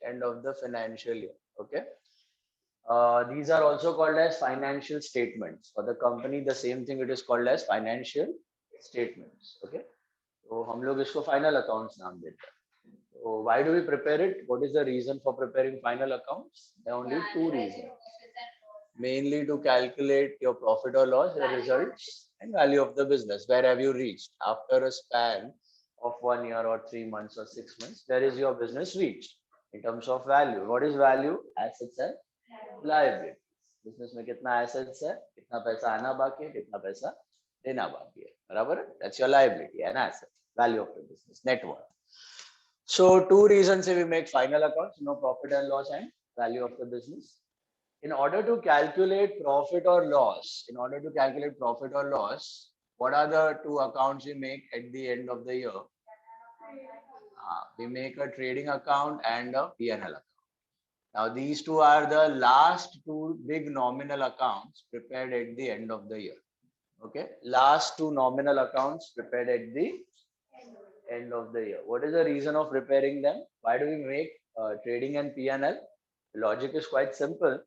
end of the financial year. Okay. These are also called as financial statements. For the company, the same thing, it is called as financial statements. Okay. So हम लोग इसको final accounts नाम देते हैं. So why do we prepare it? What is the reason for preparing final accounts? There are only two reasons. Mainly to calculate your profit or loss, your results, and value of the business. Where have you reached? After a span of 1 year or 3 months or 6 months, where is your business reached in terms of value? What is value? Assets and liabilities. Business में कितना assets है, कितना पैसा आना बाकी है, कितना पैसा देना बाकी है, बराबर है? That's your liability and asset, value of the business, net worth. So two reasons we make final accounts, profit and loss and value of the business. In order to calculate profit or loss, what are the two accounts we make at the end of the year? We make a trading account and a P&L account. Now these two are the last two big nominal accounts prepared at the end of the year. Okay, last two nominal accounts prepared at the end of the year. What is the reason of preparing them? Why do we make trading and P&L? The logic is quite simple.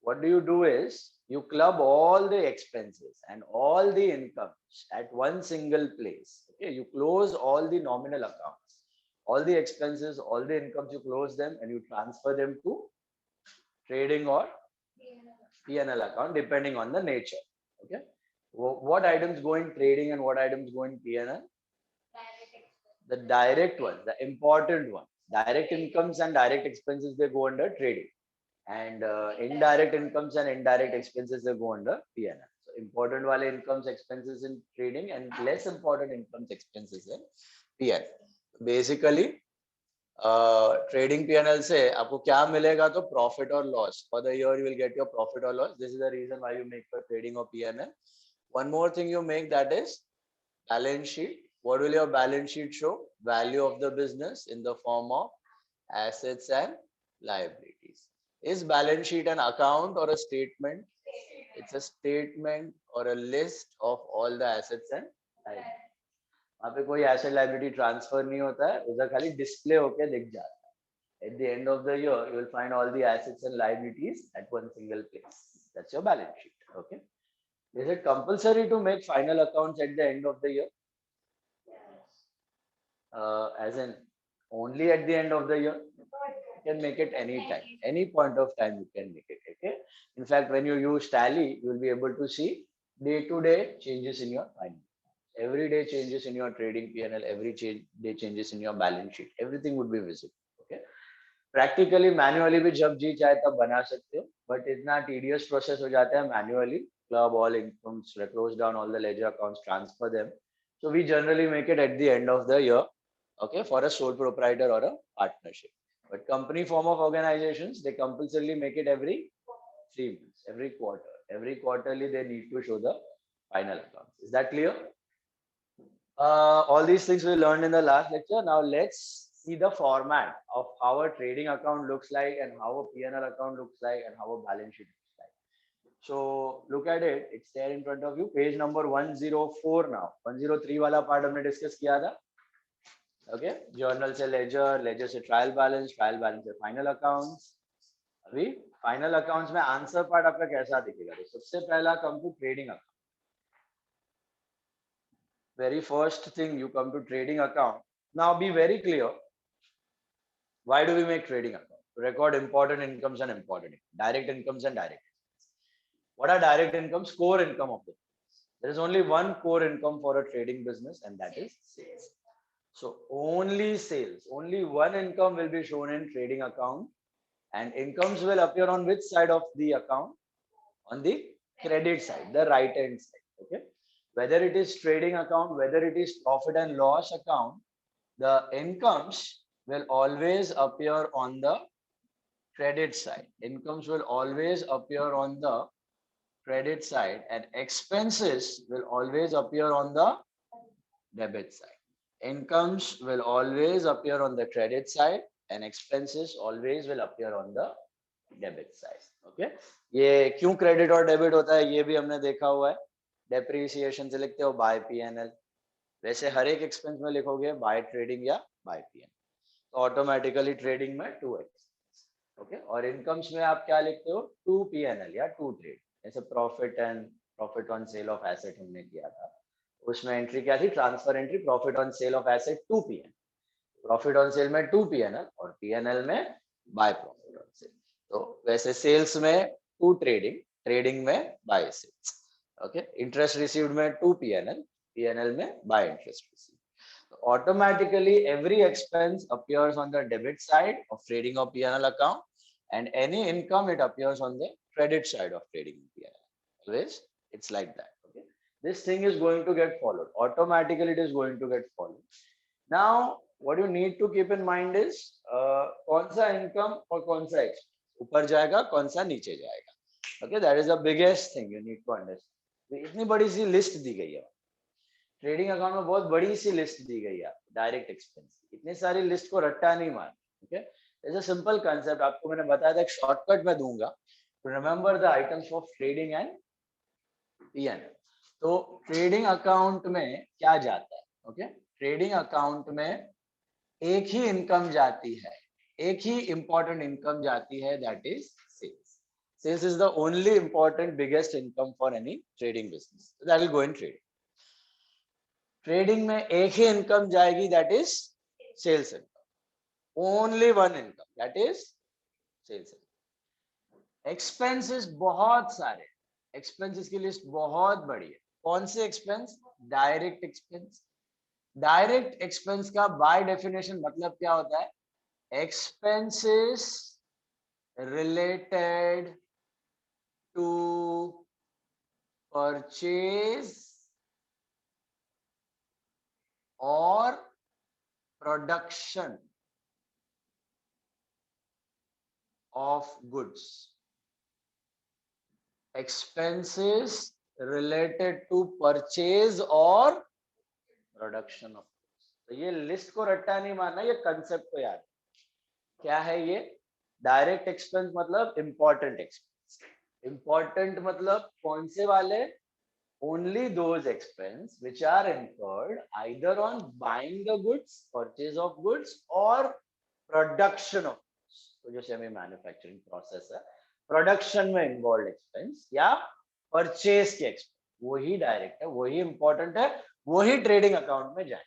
What do is you club all the expenses and all the incomes at one single place. Okay, you close all the nominal accounts, all the expenses, all the incomes, you close them and you transfer them to trading or P&L account depending on the nature. Okay, what items go in trading and what items go in P&L? The direct ones, the important ones. Direct incomes and direct expenses, they go under trading. And indirect incomes and indirect expenses, they go under P&L. So important wale incomes, expenses in trading and less important incomes, expenses in P&L. Basically, trading P&L से आपको क्या मिलेगा तो profit or loss. For the year you will get your profit or loss. This is the reason why you make for trading or P&L. One more thing you make, that is balance sheet. What will your balance sheet show? Value of the business in the form of assets and liabilities. Is balance sheet an account or a statement? It's a statement or a list of all the assets and liabilities. वहाँ पे कोई asset liability transfer नहीं होता है, उधर खाली display होके दिख जाता है. At the end of the year, you will find all the assets and liabilities at one single place. That's your balance sheet. Okay. Is it compulsory to make final accounts at the end of the year? As in only at the end of the year? You can make it any time, any point of time you can make it. Okay. In fact, when you use Tally, you will be able to see day-to-day changes in your final. Every day changes in your trading P&L, every day changes in your balance sheet. Everything would be visible. Okay. Practically, manually भी जब जी चाहे तब बना सकते हो, but इतना tedious process हो जाता है manually. Club all incomes, close down all the ledger accounts, transfer them. So we generally make it at the end of the year. Okay, for a sole proprietor or a partnership. But company form of organizations, they compulsorily make it every 3 months, every quarter. Every quarterly, they need to show the final accounts. Is that clear? All these things we learned in the last lecture. Now let's see the format of how a trading account looks like and how a P&L account looks like and how a balance sheet looks like. So look at it. It's there in front of you. Page number 104 now. 103 वाला part हमने discuss किया था. Okay, journal से ledger से trial balance से final accounts. अभी final accounts में answer part आपका कैसा दिखेगा? तो सबसे पहला come to trading account. Very first thing you come to trading account. Now be very clear. Why do we make trading account? To record important incomes and direct incomes and direct expenses. What are direct incomes? Core income of the business. There is only one core income for a trading business, and that is sales. So only sales, only one income will be shown in trading account, and incomes will appear on which side of the account? On the credit side, the right hand side. Okay. Whether it is trading account, whether it is profit and loss account, the incomes will always appear on the credit side. Incomes will always appear on the credit side, and expenses will always appear on the debit side. Incomes will always appear on the credit side and expenses always will appear on the debit side. Okay. ये क्यों credit और debit होता है ये भी हमने देखा हुआ है. Depreciation से लिखते हो by P&L. वैसे हर एक expense में लिखोगे by trading या by P&L. तो automatically trading में 2x, ओके और इनकम्स में आप क्या लिखते हो, टू पीएनएल या टू ट्रेड। जैसे profit on sale of asset हमने किया था, उसमें एंट्री क्या थी, transfer entry, profit on sale of asset to PNL. Profit on sale में टू पीएनएल और पीएनएल में बाय प्रॉफिट ऑन सेल। तो वैसे सेल्स में टू ट्रेडिंग, ट्रेडिंग में by sales. Okay interest received में टू पीएनएल, पीएनएल में by interest received. Automatically every expense appears on the debit side of trading or P&L account, and any income it appears on the credit side of trading P&L. Always it's like that. Okay, this thing is going to get followed automatically, it is going to get followed. Now what you need to keep in mind is कौन सा income और कौन सा expense ऊपर जाएगा, कौन सा नीचे जाएगा. Okay, that is the biggest thing you need to understand. इतनी बड़ी सी लिस्ट दी गई है ट्रेडिंग अकाउंट में, बहुत बड़ी सी लिस्ट दी गई है डायरेक्ट एक्सपेंस, इतनी सारी लिस्ट को रट्टा नहीं मार. Okay it's a simple concept, आपको मैंने बताया था, एक शॉर्टकट मैं दूंगा to remember the items of trading and PNL. तो ट्रेडिंग अकाउंट में क्या जाता है, ओके ट्रेडिंग अकाउंट में एक ही इनकम जाती है, एक ही इंपॉर्टेंट इनकम जाती है, that is sales. Sales is the only important biggest income for any trading business, that will go in trading. Trading में एक ही इनकम जाएगी, that is sales income. Only one income, that is sales income. Expenses बहुत सारे, expenses की list बहुत बड़ी है. कौन से expense, direct expense. Direct expense का बाय डेफिनेशन मतलब क्या होता है, एक्सपेंसेस रिलेटेड टू परचेज और production of goods. Expenses related to purchase or production of goods. तो ये लिस्ट को रट्टा नहीं मारना, ये कंसेप्ट को याद. क्या है ये, डायरेक्ट एक्सपेंस मतलब इंपॉर्टेंट एक्सपेंस. इंपॉर्टेंट मतलब कौन से वाले, only those expense which are incurred either on buying the goods, purchase of goods or production of. तो जो सेमी मैन्युफैक्चरिंग प्रोसेस है, प्रोडक्शन में इन्वॉल्व एक्सपेंस या परचेज के एक्सपेंस, वही डायरेक्ट है, वही इंपॉर्टेंट है, वही ट्रेडिंग अकाउंट में जाए.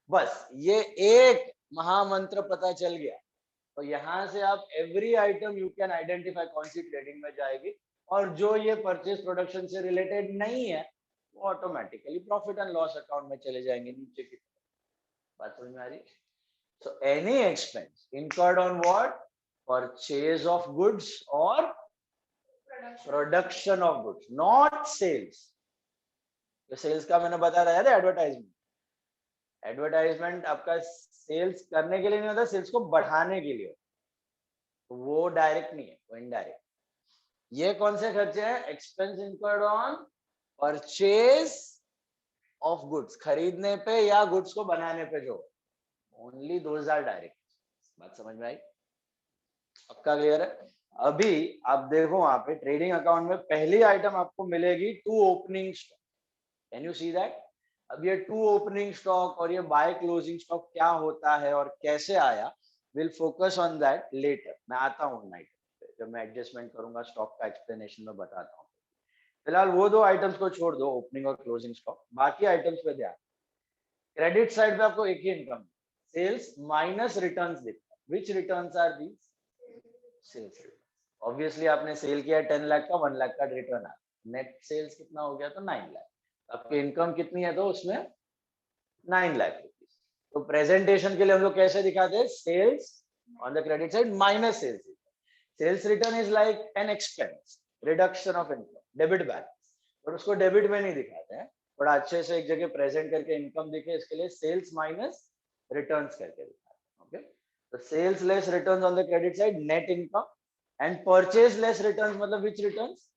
बस ये एक महामंत्र पता चल गया तो यहां से आप every item you can identify कौन सी ट्रेडिंग में जाएगी, और जो ये परचेज प्रोडक्शन से रिलेटेड नहीं है वो automatically profit and loss account में चले जाएंगे नीचे की तरफ. बात समझ में आ रही. So any expense incurred on what? Purchase of goods or production of goods, not sales. तो सेल्स का मैंने बताया था एडवर्टाइजमेंट. एडवर्टाइजमेंट आपका सेल्स करने के लिए नहीं होता, सेल्स को बढ़ाने के लिए. तो वो डायरेक्ट नहीं है, वो इनडायरेक्ट. ये कौन से खर्चे हैं, expense incurred on purchase of goods, खरीदने पे या गुड्स को बनाने पे जो, ओनली दोज आर डायरेक्ट. बात समझ में आई, पक्का क्लियर है. अभी आप देखो वहां पे ट्रेडिंग अकाउंट में पहली आइटम आपको मिलेगी to opening stock. Can you see that. अब ये टू ओपनिंग स्टॉक और ये बाय क्लोजिंग स्टॉक क्या होता है और कैसे आया, will focus on that later. मैं आता हूँ नाइट पे, जब मैं एडजस्टमेंट करूंगा स्टॉक का एक्सप्लेनेशन में बताता हूँ. फिलहाल वो दो आइटम्स को छोड़ दो, ओपनिंग और क्लोजिंग स्टॉक, बाकी आइटम्स पे ध्यान. क्रेडिट साइड पे आपको एक ही इनकम, सेल्स माइनस रिटर्न्स दिखता है. Which returns are these, sales return. Obviously आपने सेल किया 10 लाख का, 1 लाख का रिटर्न आ, नेट सेल्स कितना हो गया, तो 9 लाख. आपकी इनकम कितनी है, तो उसमें 9 लाख रुपीज. तो प्रेजेंटेशन के लिए हम लोग कैसे दिखाते हैं, sales on the credit side minus sales return. Sales return is like an expense, reduction of income, debit balance. और उसको डेबिट में नहीं दिखाते हैं, थोड़ा अच्छे से एक जगह प्रेजेंट करके इनकम दिखे, इसके लिए सेल्स माइनस रिटर्न्स करके दिखाते हैं. ओके तो sales less returns on the credit side, net income. And purchase less returns मतलब which returns,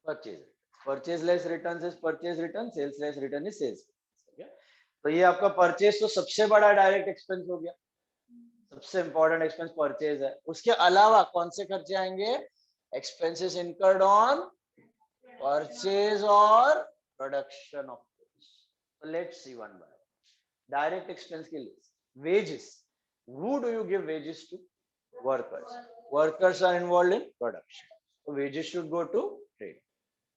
purchase. Purchase less returns is purchase return, sales less return is sales. तो ये आपका purchase तो सबसे बड़ा डायरेक्ट एक्सपेंस हो गया, सबसे इंपॉर्टेंट एक्सपेंस परचेज है. उसके अलावा कौन से खर्चे आएंगे, एक्सपेंसेस इनकर्ड ऑन परचेज और प्रोडक्शन ऑफ गुड्स. तो let's see one by direct expense की list. Wages, Who do you give wages to? Workers. Workers are involved in production. So wages should go to trade.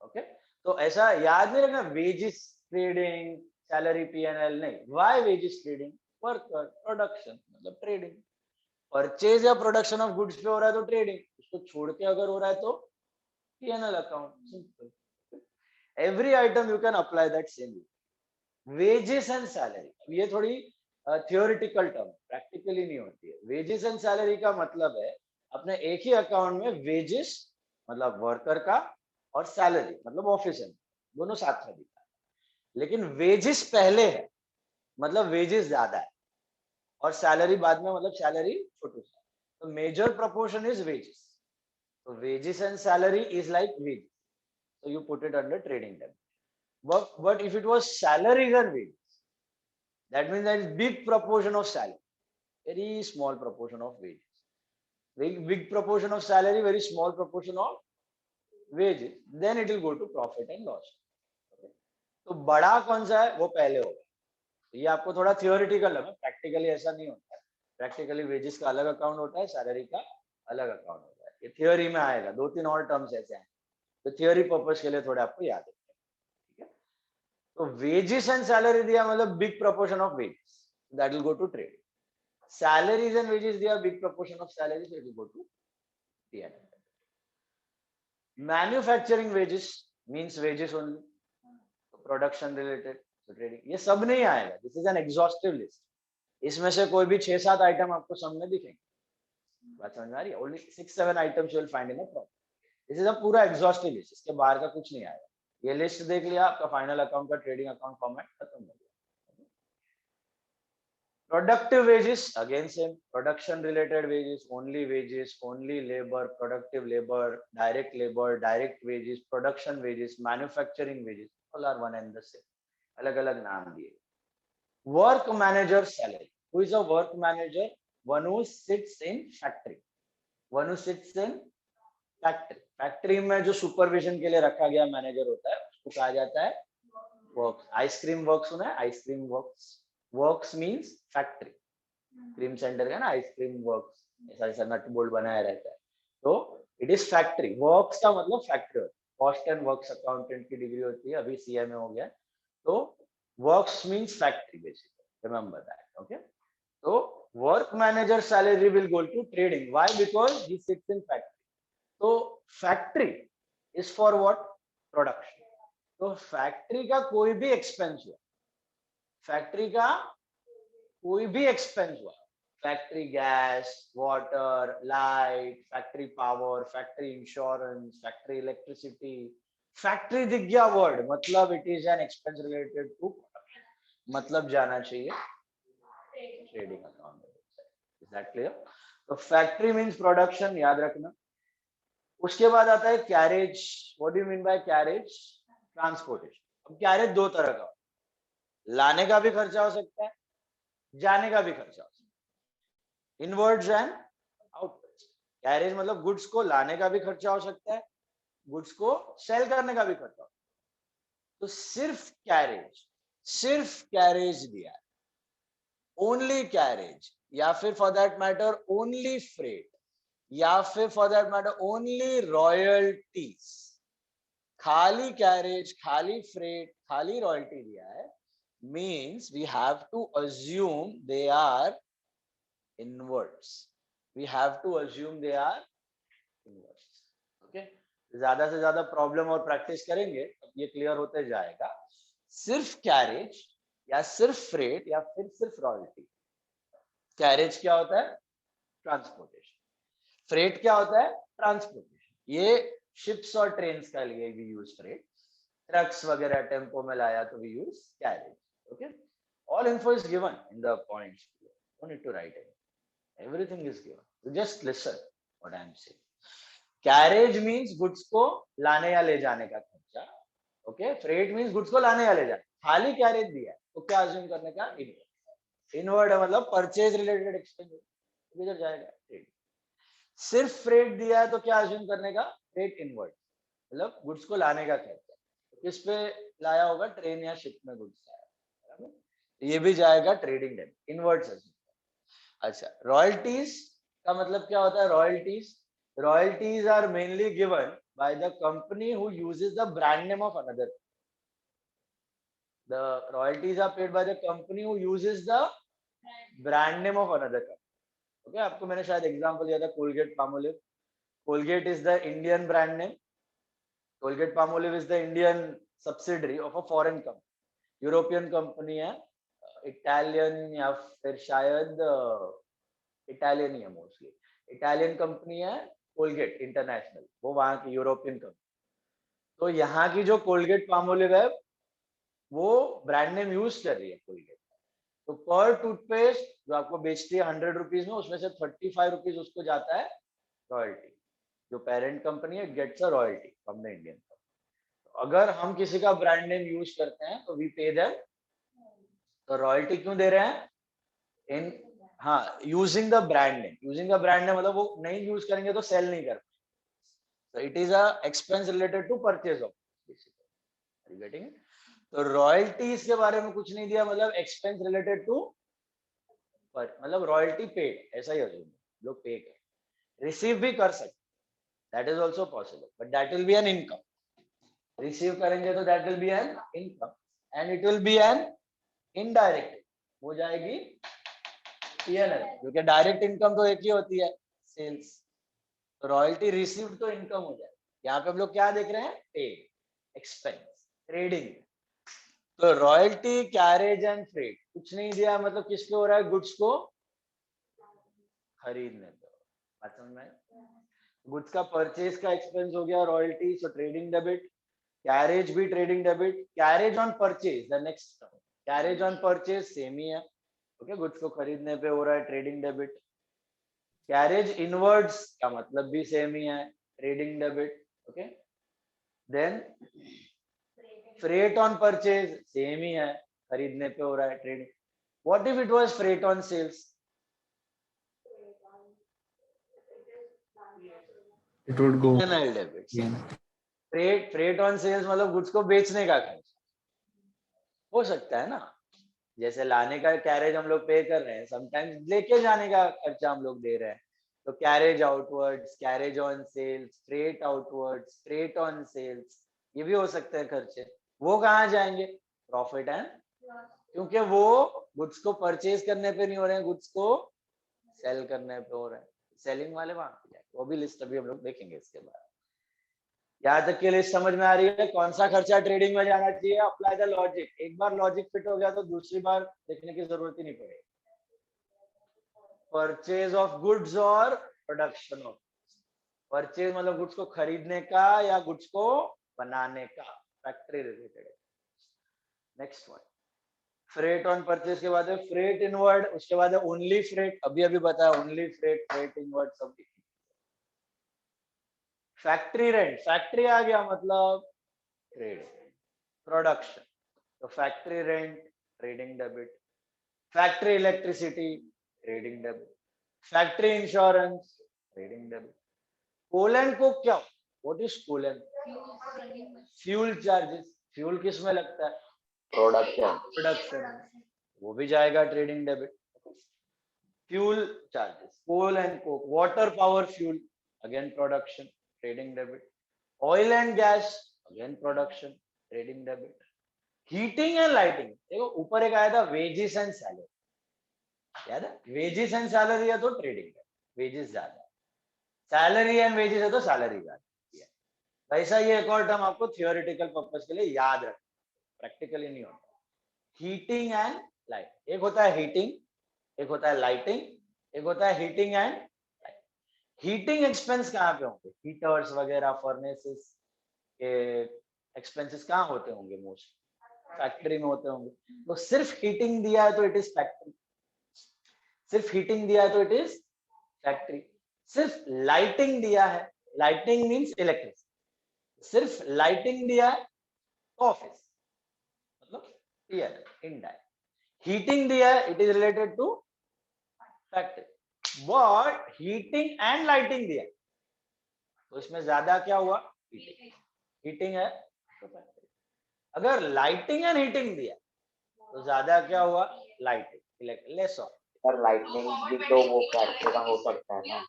Okay. तो ऐसा याद नहीं रखना wages trading, salary P&L नहीं. Why wages trading? Worker, production मतलब trading. Purchase या production of goods पे हो रहा है तो ट्रेडिंग, उसको छोड़ के अगर हो रहा है तो P&L account. Simple. Every item you can apply that same. Wages and salary, ये थोड़ी थियोरिटिकल टर्म, प्रैक्टिकली नहीं होती है. वेजेस एंड सैलरी का मतलब है अपने एक ही अकाउंट में वेजेस मतलब वर्कर का और सैलरी मतलब ऑफिसर दोनों साथ में दिखा है. लेकिन वेजेस पहले है मतलब वेजेस ज्यादा है और सैलरी बाद में मतलब सैलरी छोटी सा. तो मेजर प्रोपोर्शन इज वेजेस. तो wages and salary is like wages. So you put it under trading debt. But if it was salaries and wages, that means there is big proportion of salary, very small proportion of wages. Very big proportion of salary, very small proportion of wages. Then it will go to profit and loss. Okay. तो बड़ा कौन सा है वो पहले होगा. ये आपको थोड़ा थियोरिटिकल लगा, प्रैक्टिकली ऐसा नहीं होता है. प्रैक्टिकली वेजेस का अलग अकाउंट होता है, सैलरी का अलग अकाउंट होता है. ये थियोरी में आएगा. 2-3 और टर्म्स ऐसे हैं तो थियोरी पर्पस के लिए थोड़े आपको याद है. ठीक है. तो वेजेस एंड सैलरी दिया मतलब big proportion of wages, that will go to trade. Salaries and wages दिया big proportion of salary, so it will go to P&L. Manufacturing wages means wages only, production related तो trading. ये सब नहीं आएगा. This is an exhaustive list. इसमें से कोई भी 6-7 आइटम आपको सामने दिखेंगे. बात समझ में आ रही है? Only 6-7 items you will find in a problem. This is a पूरा एग्जॉस्टिव लिस्ट. इसके बाहर का कुछ नहीं आएगा. ये लिस्ट देख लिया, आपका फाइनल अकाउंट का ट्रेडिंग अकाउंट फॉर्मेट खत्म हो गया. Productive wages again same. Production related wages, only wages, only labour, productive labour, direct wages, production wages, manufacturing wages, all are one and the same. अलग अलग नाम दिए. Work manager salary. Who is a work manager? One who sits in factory. One who sits in factory. Factory में जो supervision के लिए रखा गया मैनेजर होता है उसको कहा जाता है वर्क्स. आइसक्रीम वर्क्स सुना है? Ice cream works. Works means factory. Cream centre का ना आइसक्रीम वर्क्स, ऐसा ऐसा नट बोल्ट बनाया रहता है तो इट इज फैक्ट्री. वर्क्स का मतलब factory. Cost and works accountant की डिग्री होती है, अभी सीएमए हो गया. तो works means factory basically. Remember that. Okay. तो work manager salary will go to trading. Why? Because he sits in factory. तो factory is for what? Production. तो फैक्ट्री का कोई भी एक्सपेंस हुआ, फैक्ट्री का कोई भी एक्सपेंस हुआ, factory gas, water, light, factory power, factory insurance, factory electricity, factory दिख गया वर्ड मतलब it is an expense related to production. मतलब जाना चाहिए trading account. Is that clear? तो फैक्ट्री मींस प्रोडक्शन, याद रखना. उसके बाद आता है carriage. What do you mean by carriage? Transportation. अब कैरेज दो तरह का, लाने का भी खर्चा हो सकता है, जाने का भी खर्चा हो सकता है. Inwards and outwards. कैरेज मतलब गुड्स को लाने का भी खर्चा हो सकता है, गुड्स को सेल करने का भी खर्चा हो सकता है. तो सिर्फ कैरेज दिया है, ओनली कैरेज, या फिर for that matter only freight, या फिर for that matter only royalties. खाली कैरेज, खाली फ्रेट, खाली रॉयल्टी दिया है means we have to assume they are inwards. We have to assume they are inwards. Okay. ज्यादा से ज्यादा प्रॉब्लम और प्रैक्टिस करेंगे तो ये क्लियर होते जाएगा. सिर्फ कैरेज या सिर्फ फ्रेट या फिर सिर्फ रॉयल्टी. कैरेज क्या होता है? ट्रांसपोर्टेशन. फ्रेट क्या होता है? ट्रांसपोर्टेशन. ये शिप्स और ट्रेन्स का लिए भी यूज फ्रेट. ट्रक्स वगैरह टेम्पो में लाया तो we use carriage. Okay, all info is given in the points. Don't need to write it. Everything is given. You just listen what I am saying. Carriage means goods को लाने या ले जाने का खर्चा. Okay, freight means goods को लाने या ले जाने. खाली कैरेज दिया है तो क्या assume करने का? इनवर्ड है मतलब परचेज रिलेटेड एक्सपेंस किधर जाएगा? ट्रेड. सिर्फ फ्रेट दिया है तो क्या assume करने का? फ्रेट इनवर्ड मतलब गुड्स को लाने का खर्चा. किस पे लाया होगा? ट्रेन या शिप में गुड्स. ये भी जाएगा ट्रेडिंग डेट. इनवर्ड्स. अच्छा, रॉयल्टीज का मतलब क्या होता है? Royalties are mainly given by the company who uses the brand name of another. The royalties are paid by the company who uses the brand name of another company. Okay, आपको मैंने शायद example दिया था Colgate Palmolive. Colgate is the Indian brand name. Colgate Palmolive is the Indian subsidiary of a foreign company. European company है, Italian या फिर शायद Italian ही है मोस्टली. इटालियन कंपनी है कोलगेट इंटरनेशनल, वो वहां की यूरोपियन कंपनी. तो यहाँ की जो कोलगेट पामोलिव है वो ब्रांड नेम यूज कर रही है कोलगेट. तो पर टूथपेस्ट जो आपको बेचती है 100 रुपीज में, उसमें से 35 रुपीज उसको जाता है रॉयल्टी. जो पेरेंट कंपनी है gets a royalty from the Indian company. अगर हम किसी का ब्रांड नेम यूज करते हैं तो वी पे देम. तो रॉयल्टी क्यों दे रहे हैं? इन हाँ, using the brand name. Using the brand name मतलब वो नहीं यूज करेंगे तो सेल नहीं कर. So it is a expense related to purchase of basically. Are you getting it? तो रॉयल्टीज के बारे में कुछ नहीं दिया, मतलब एक्सपेंस रिलेटेड टू, मतलब रॉयल्टी पेड ऐसा ही अज्यूम लोग पे कर. रिसीव भी कर सकते, that is also possible, but that will be an income. Receive करेंगे तो that will be an income and it will be an indirect, हो जाएगी पीएनएल, क्योंकि डायरेक्ट इनकम तो एक ही होती है, सेल्स. तो रॉयल्टी रिसीव्ड तो इनकम हो जाए. यहाँ पे हम लोग क्या देख रहे हैं? Paid, expense, trading. तो रॉयल्टी, कैरेज एंड फ्रेट कुछ नहीं दिया, मतलब किसके हो रहा है? गुड्स को खरीदने दो. बात समझ में? गुड्स का परचेज का एक्सपेंस हो गया royalty, so trading debit. Carriage भी trading debit. Carriage on purchase the next term. Carriage on purchase same ही है. ओके, गुड्स को खरीदने पे हो रहा है ट्रेडिंग डेबिट. कैरेज इनवर्ड्स का मतलब भी सेम ही है, trading debit. Okay, then freight on purchase same ही है, खरीदने पे हो रहा है trading. What if it was freight on sales? It would go PNL debit. again. Freight on sales मतलब गुड्स को बेचने का खर्च हो सकता है ना. जैसे लाने का कैरेज हम लोग पे कर रहे हैं, समटाइम्स लेके जाने का खर्चा हम लोग दे रहे हैं. तो carriage outwards, carriage on sales, freight outwards, freight on sales, ये भी हो सकते हैं खर्चे. वो कहाँ जाएंगे? प्रॉफिट एंड, क्योंकि वो गुड्स को परचेज करने पे नहीं हो रहे हैं, गुड्स को सेल करने पे हो रहे हैं. सेलिंग वाले वहां पे जाएंगे. वो भी लिस्ट अभी हम लोग देखेंगे इसके बाद. यहाँ तक की लिस्ट समझ में आ रही है? कौन सा खर्चा ट्रेडिंग में जाना चाहिए? Apply the logic. एक बार लॉजिक फिट हो गया तो दूसरी बार देखने की जरूरत ही नहीं पड़ेगी. परचेज ऑफ गुड्स और प्रोडक्शन ऑफ. परचेज मतलब गुड्स को खरीदने का या गुड्स को बनाने का, factory related. Next one, freight on purchase के बाद है फ्रेट इनवर्ड, उसके बाद है ओनली फ्रेट. अभी अभी बताया ओनली फ्रेट, फ्रेट इनवर्ड सब. फैक्ट्री रेंट, फैक्ट्री आ गया मतलब ट्रेड. प्रोडक्शन, तो factory rent trading debit. Factory electricity trading debit. Factory insurance trading debit. Coal and coke क्या? What is coal and? Fuel charges. Fuel किस में लगता है? प्रोडक्शन, वो भी जाएगा trading debit. Fuel charges, coal and coke. Water power fuel again production, trading debit. Oil and gas again production, trading debit. Heating and lighting, देखो ऊपर एक आया था वेजेस एंड सैलरी, याद है? वेजेस एंड सैलरी है तो ट्रेडिंग है, वेजेस ज्यादा. सैलरी एंड वेजेस है तो सैलरी ज्यादा. वैसा ये एक और टर्म आपको थियोरेटिकल पर्पस के लिए याद रखना, प्रैक्टिकली नहीं होता. हीटिंग एंड लाइट, एक होता है हीटिंग, एक होता है लाइटिंग, एक होता है heating and light. Heating expense कहाँ पे होंगे? हीटर्स वगैरह, फर्नेसेस के एक्सपेंसेस कहाँ होते होंगे? मोस्ट फैक्ट्री में होते होंगे. तो सिर्फ हीटिंग दिया है तो इट इज फैक्ट्री. सिर्फ हीटिंग दिया है तो इट इज फैक्ट्री. सिर्फ लाइटिंग दिया है, लाइटिंग मींस इलेक्ट्रिसिटी, सिर्फ लाइटिंग दिया है ऑफिस, मतलब इनडायरेक्ट. हीटिंग दिया है, it is related to factory. But heating and lighting दिया तो इसमें ज्यादा क्या हुआ? हीटिंग. हीटिंग है तो फैक्ट्री. अगर लाइटिंग एंड हीटिंग दिया तो ज्यादा क्या हुआ? Lighting, less of. पर लाइटनिंग भी तो वो फैक्ट्री का हो सकता है ना।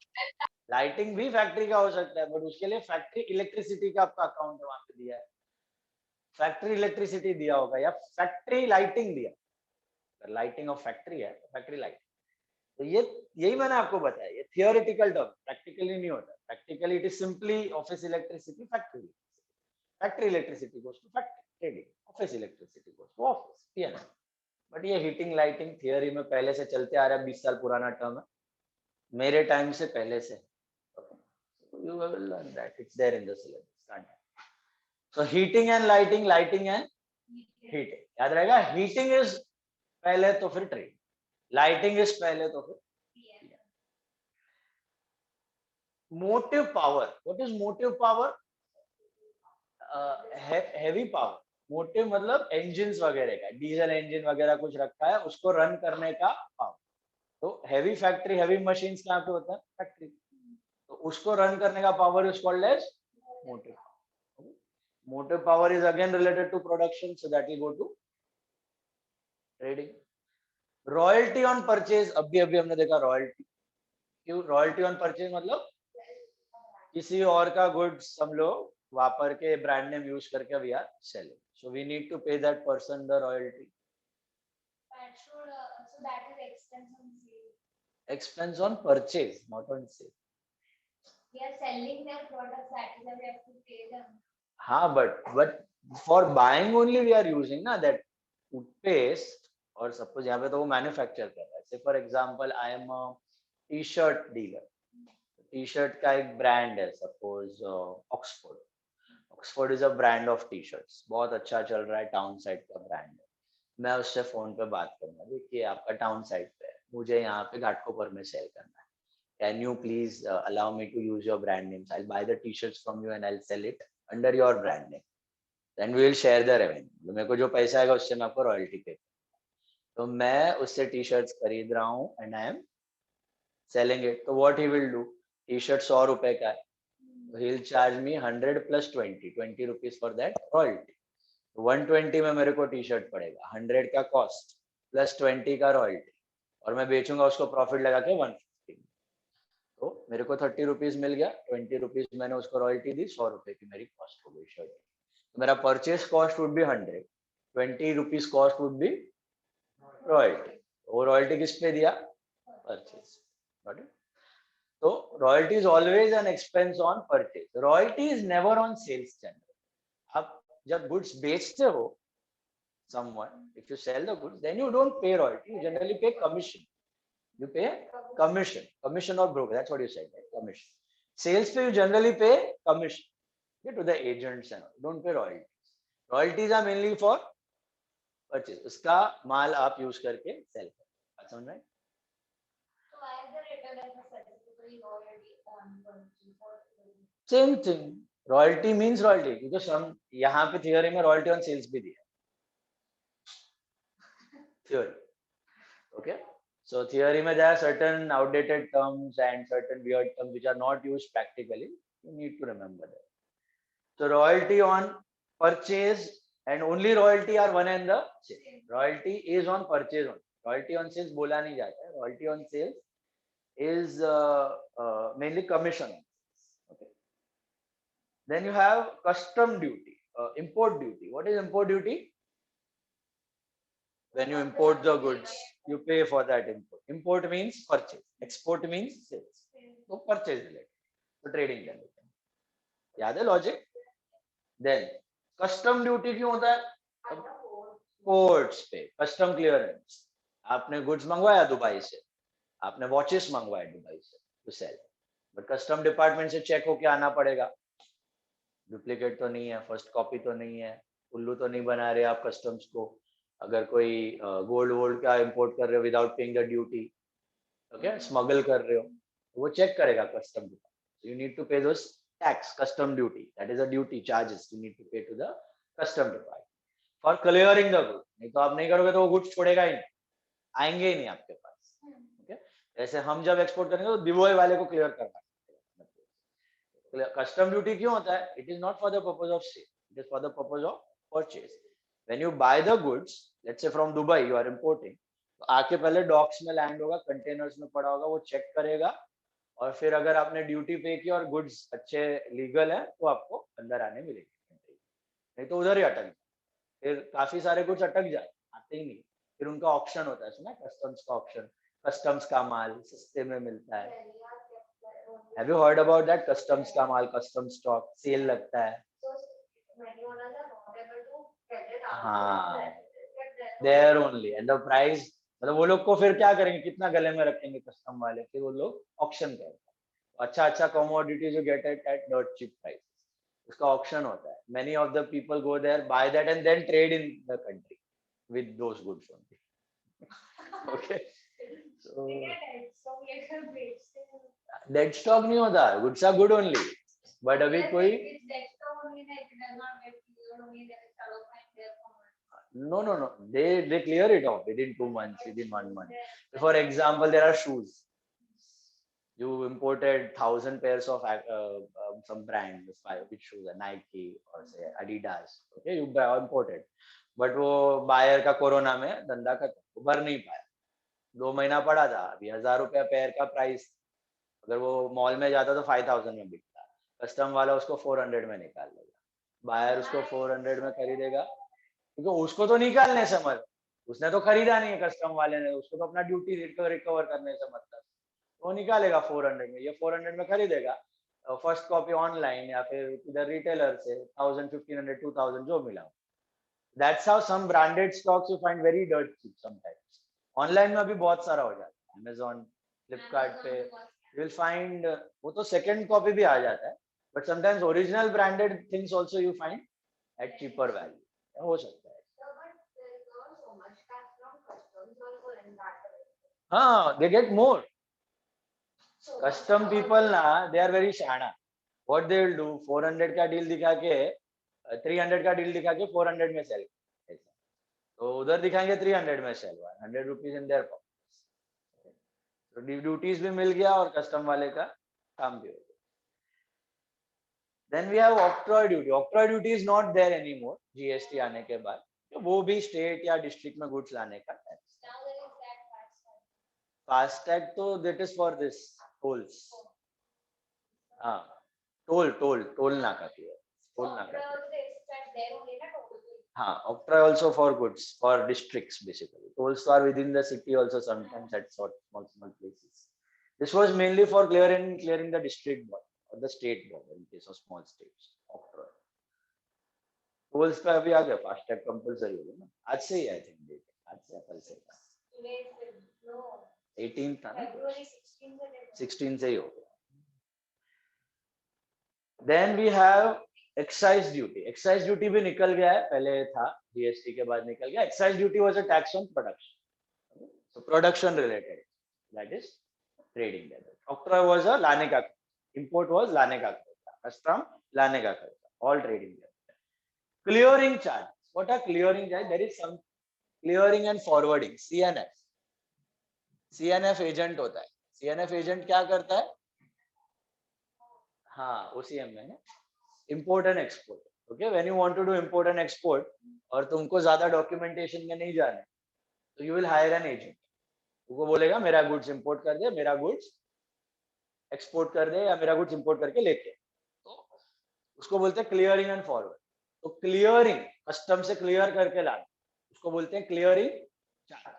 लाइटिंग भी फैक्ट्री का हो सकता है, बट उसके लिए फैक्ट्री इलेक्ट्रिसिटी का आपका अकाउंट वहां पे दिया है, फैक्ट्री इलेक्ट्रिसिटी दिया होगा या फैक्ट्री लाइटिंग दिया, लाइटिंग ऑफ फैक्ट्री है फैक्ट्री लाइट। तो ये यही मैंने आपको बताया, ये थियोरेटिकल टर्म, प्रैक्टिकली नहीं होता। Practically it is simply office electricity factory, factory electricity goes to factory trading, office electricity goes to office PNL. But ये हीटिंग लाइटिंग थियोरी में पहले से चलते आ रहा है, 20 साल पुराना टर्म है, मेरे टाइम से पहले से। You will learn that, it's there in the syllabus. So heating and lighting, lighting and heating, याद रहेगा। heating is पहले तो फिर ट्रेड, लाइटिंग इज पहले तो फिर। Motive power, what is motive power? Heavy power. Motive मतलब इंजन वगैरह का, डीजल इंजन वगैरह कुछ रखा है, उसको रन करने का पावर। तो हैवी फैक्ट्री, हैवी मशीन्स कहाँ पे होता है? फैक्ट्री। तो उसको रन करने का power is called as motive. Motive power is again related to production, so that will go to trading. Royalty on purchase, अभी हमने देखा रॉयल्टी। क्यों रॉयल्टी ऑन परचेज? मतलब किसी और का गुड्स हम लोग वापर के ब्रांड नेम यूज करके we are selling, so we need to pay that person the royalty. So that is expense on sale. Expense on purchase, not on sale. We are selling their products, that is why we have to pay them. हाँ, but for buying only we are using ना that toothpaste, और suppose यहाँ पे तो वो manufacture कर रहा है। Say for example, I am a t-shirt dealer. T-shirt का एक brand है, suppose Oxford. Oxford is a brand of t-shirts, बहुत अच्छा चल रहा है, टाउन साइड का ब्रांड है। मैं उससे फोन पे बात करूंगा, देखिए आपका टाउन साइड पे है, मुझे यहाँ पे घाटकोपर में सेल करना है, can you please allow me to use your brand names? I'll buy the t-shirts from you and I'll sell it under your brand name. Then we will share the revenue. तो मेरे को जो पैसा आएगा उससे मैं आपको रॉयल्टी पे। तो मैं उससे टी-शर्ट्स खरीद रहा हूँ and I am selling it. तो what he will do? T-shirt 100 रुपए का है, he'll charge me 100 plus 20 rupees for that royalty. 120 में मेरे को टी-शर्ट पड़ेगा, 100 का कॉस्ट प्लस 20 का रॉयल्टी, और मैं बेचूंगा उसको प्रॉफिट लगा के 150। तो मेरे को 30 रुपीज मिल गया, 20 रुपीज मैंने उसको रॉयल्टी दी, 100 रुपए की मेरी कॉस्ट हो गई शर्ट। तो मेरा purchase cost would be 100, 20 rupees cost would be royalty. वो रॉयल्टी किस पे दिया? परचेज। तो royalty is always an expense on purchase, royalty is never on sales general. आप जब गुड्स बेचते हो someone, if you sell the goods, then you don't pay royalty, you generally pay commission. You pay commission or broker, that's what you said, right? Commission. Sales पे you generally pay commission, okay, to the agents and all. Don't pay royalties. Royalties are mainly for purchase, उसका माल आप use करके cell कर, समझ में? So why is the retailer specifically already on purchase? Same thing, royalty means royalty, because हम यहाँ पे theory में royalty on sales भी दिया theory, okay? So theory में there are certain outdated terms and certain weird terms which are not used practically. You need to remember that. So royalty on purchase and only royalty are one and the same. Royalty is on purchase only. Royalty on sales बोला नहीं जाता है. Royalty on sales is mainly commission. Okay. Then you have custom duty, import duty. What is import duty? When you import the goods, you pay for that import. Import means purchase. Export means sales. So purchase related. So trading related. याद है logic? Then custom duty क्यों होता है? Ports पे custom clearance. आपने goods मंगवाया Dubai से, आपने वॉचेस मंगवाए दुबई से to sell, but custom department से चेक होके आना पड़ेगा। डुप्लीकेट तो नहीं है, फर्स्ट कॉपी तो नहीं है, उल्लू तो नहीं बना रहे आप कस्टम्स को। अगर कोई गोल्ड वोल्ड का इंपोर्ट कर रहे हो without paying the duty, okay, smuggle कर रहे हो, तो वो चेक करेगा custom department. You need to pay those tax, custom duty, that is a duty charges you need to pay to the custom department for clearing the good. नहीं तो आप नहीं करोगे तो वो गुड्स छोड़ेगा ही नहीं, आएंगे ही नहीं आपके पास। ओके, जैसे हम जब एक्सपोर्ट करेंगे तो बीओआई वाले को क्लियर करना। कस्टम ड्यूटी क्यों होता है? It is not for the purpose of sale, it is for the purpose of purchase. When you buy the goods, let's say from Dubai, you are importing. आके पहले docs में land होगा, containers में पड़ा होगा, वो चेक करेगा और फिर अगर आपने ड्यूटी पे की और गुड्स अच्छे लीगल है तो आपको अंदर आने मिलेगी, नहीं तो उधर ही अटक जाए। फिर काफी सारे गुड्स अटक जाए, आते ही नहीं। फिर उनका ऑप्शन होता है, सुना कस्टम्स का ऑप्शन, कस्टम्स का माल सस्ते में मिलता है। Have you heard about that? Customs का माल, कस्टम स्टॉक सेल लगता है। हाँ, there only and the price, मतलब वो लोग को फिर क्या करेंगे, कितना गले में रखेंगे कस्टम वाले, फिर वो लोग ऑक्शन करते हैं। अच्छा अच्छा commodities you get at that cheap price, उसका ऑक्शन होता है। Many of the people go there, buy that and then trade in the country with those goods only. Okay, so dead stock नहीं होता, goods are good only, but अभी कोई no, they clear it off within 2 months, within 1 month. For example, there are shoes, you imported 1,000 pairs of some brand, which shoes, Nike or say Adidas, okay, you imported, but वो buyer का corona में धंधा खत्म, भर नहीं पाया, 2 महीना पड़ा था, अभी 1,000 रुपया पेयर का प्राइस, अगर वो मॉल में जाता तो 5,000 में बिकता, कस्टम वाला उसको 400 में निकाल लेगा, बायर उसको 400 में खरीदेगा, क्योंकि उसको तो निकालने से मतलब, उसने तो खरीदा नहीं है कस्टम वाले ने, उसको तो अपना ड्यूटी रिकवर करने से मतलब, वो निकालेगा 400 में, ये 400 में खरीदेगा, फर्स्ट कॉपी ऑनलाइन या फिर इधर रिटेलर से 1,000, 1,500, 2,000 जो मिला। That's how some branded stocks you find very dirt cheap sometimes. Online में अभी बहुत सारा हो जाता है, अमेज़न, फ्लिपकार्ट पे you will find वो तो सेकंड कॉपी भी आ जाता है, but sometimes original branded things also you find at cheaper value, हो सकता है। हाँ, they get more. Custom people ना, they are very शाना। What they will do, 400 का डील दिखा के 300 का डील दिखा के 400 में सेल, तो उधर दिखाएंगे 300 में sale, 100 rupees in their pockets, तो ड्यूटीज भी मिल गया और कस्टम वाले का काम भी हो गया। Then we have octroi duty. Octroi duty is not there anymore, GST आने के बाद, तो वो भी स्टेट या डिस्ट्रिक्ट में गुड्स लाने का है। फास्टैग तो that is for this tolls, हाँ, टोल नाका की है, टोल नाका की। हाँ, octroi also for goods for districts basically. Tolls are within the city also sometimes at small places. This was mainly for clearing the district border or the state border in case of small states. Octroi. Tolls पे अभी आ गया, FASTag compulsory हो गया ना, आज से ही I think date, आज से कल से 18 था ना, 16 से ही हो गया। Then we have excise duty. Excise duty भी निकल गया है, पहले था GST के बाद निकल गया। Excise duty was a tax on production, so production related, that is trading level. Octroi was a लाने का, import was लाने का खर्चा, custom लाने का खर्चा, all trading level. Clearing charge. What are clearing charge? There is some clearing and forwarding, CNF. CNF agent होता है। CNF एजेंट क्या करता है? हाँ, OCM में है, import and export. Okay, when you want to do import and export और तुमको ज्यादा डॉक्यूमेंटेशन में नहीं जाना, तो you will hire an agent. वो बोलेगा मेरा गुड्स इंपोर्ट कर दे, मेरा गुड्स एक्सपोर्ट कर दे, या मेरा गुड्स इंपोर्ट करके लेके, तो उसको बोलते हैं क्लियरिंग एंड फॉरवर्ड। तो क्लियरिंग, कस्टम से क्लियर करके लाना, उसको बोलते हैं क्लियरिंग चार्ज।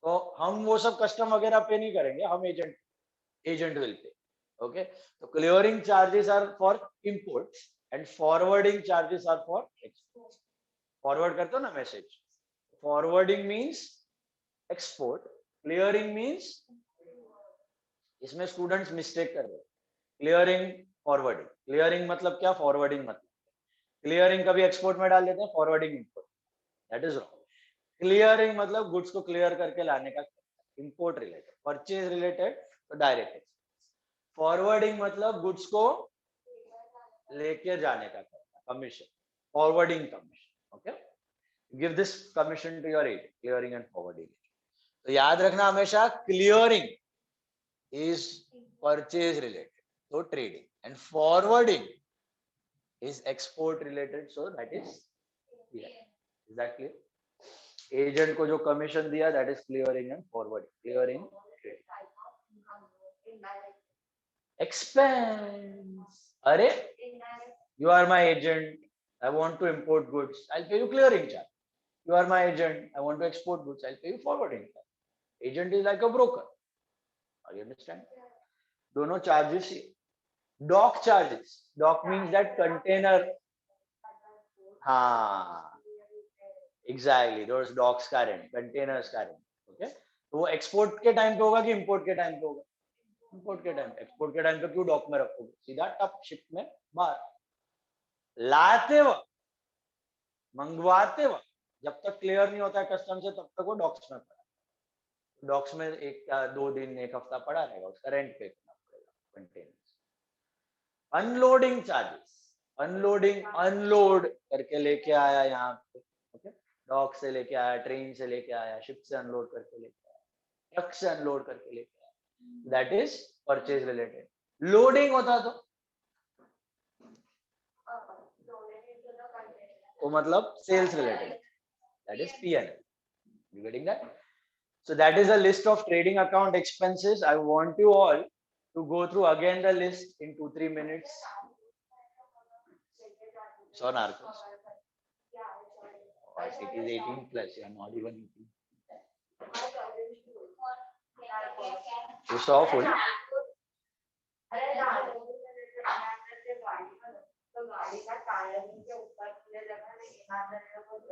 तो हम वो सब कस्टम वगैरह पे नहीं करेंगे, हम एजेंट विल पे। ओके, तो clearing charges are for import and forwarding charges are for export. Forward करते हो ना message, forwarding means export, clearing means, इसमें स्टूडेंट्स मिस्टेक कर रहे हैं, क्लियरिंग फॉरवर्डिंग। क्लियरिंग मतलब क्या, फॉरवर्डिंग मतलब, क्लियरिंग कभी एक्सपोर्ट में डाल देते हैं, forwarding import, that is wrong. Clearing मतलब गुड्स को क्लियर करके लाने का, इंपोर्ट रिलेटेड, परचेज रिलेटेड तो डायरेक्ट। फॉरवर्डिंग मतलब गुड्स को लेके जाने का commission, forwarding commission. Okay, give this commission to your agent, clearing and forwarding. तो याद रखना हमेशा, clearing is purchase related, so trading, and forwarding is export related, so that is, yeah, is that clear? Agent को जो commission दिया that is clearing and forward, clearing expense. अरे you are my agent, I want to import goods, I'll pay you clearing charge. You are my agent, I want to export goods, I'll pay you forwarding charge. Agent is like a broker. Are you understand? दोनों charges he. Dock charges. Dock means that container. हाँ, exactly. Those docks का rent, containers का rent. Okay? तो वो export के time पे होगा कि import के time पे होगा? Import के time. Export के time पे क्यों dock में रखोगे? सीधा टप ship में बाहर. लाते वक्त, मंगवाते वक्त, जब तक क्लियर नहीं होता है कस्टम से तब तक वो डॉक्स में पड़ा. डॉक्स में 1-2 दिन 1 हफ्ता पड़ा रहेगा, उसका रेंट पे करना पड़ेगा. Containers. Unloading charges. Unloading, unload करके लेके आया यहाँ पे. ओके, डॉक से लेके आया, ट्रेन से लेके आया, शिप से अनलोड करके लेके आया, ट्रक से अनलोड करके लेके आया, that is purchase related. Loading होता तो मतलब sales related, that is P&L. You getting that? So that is a list of trading account expenses. I want you all to go through again the list in 2-3 minutes. So Narcos, it is 18 plus, you are not even 18. You saw full?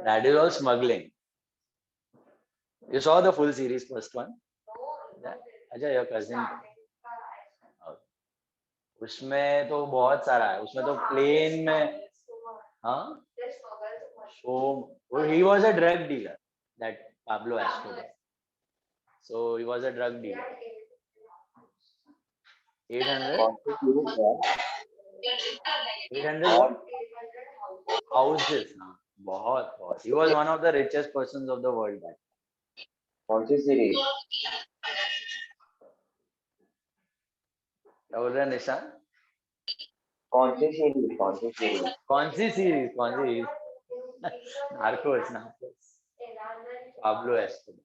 That is all smuggling. You saw the full series, first one? अच्छा, your cousin. उसमें तो बहुत सारा है. उसमें तो plane में, हाँ? So he was a drug dealer, that Pablo Escobar. So he was a drug dealer. 800. 800 what? Houses. हाँ, बहुत बहुत. He was one of the richest persons of the world. कौन सी सीरीज? क्या बोल रहे हैं निशान? कौन सी सीरीज? कौन सी सीरीज? कौन सी सीरीज? कौन सी? नार्कोस. नार्कोस. Pablo Escobar.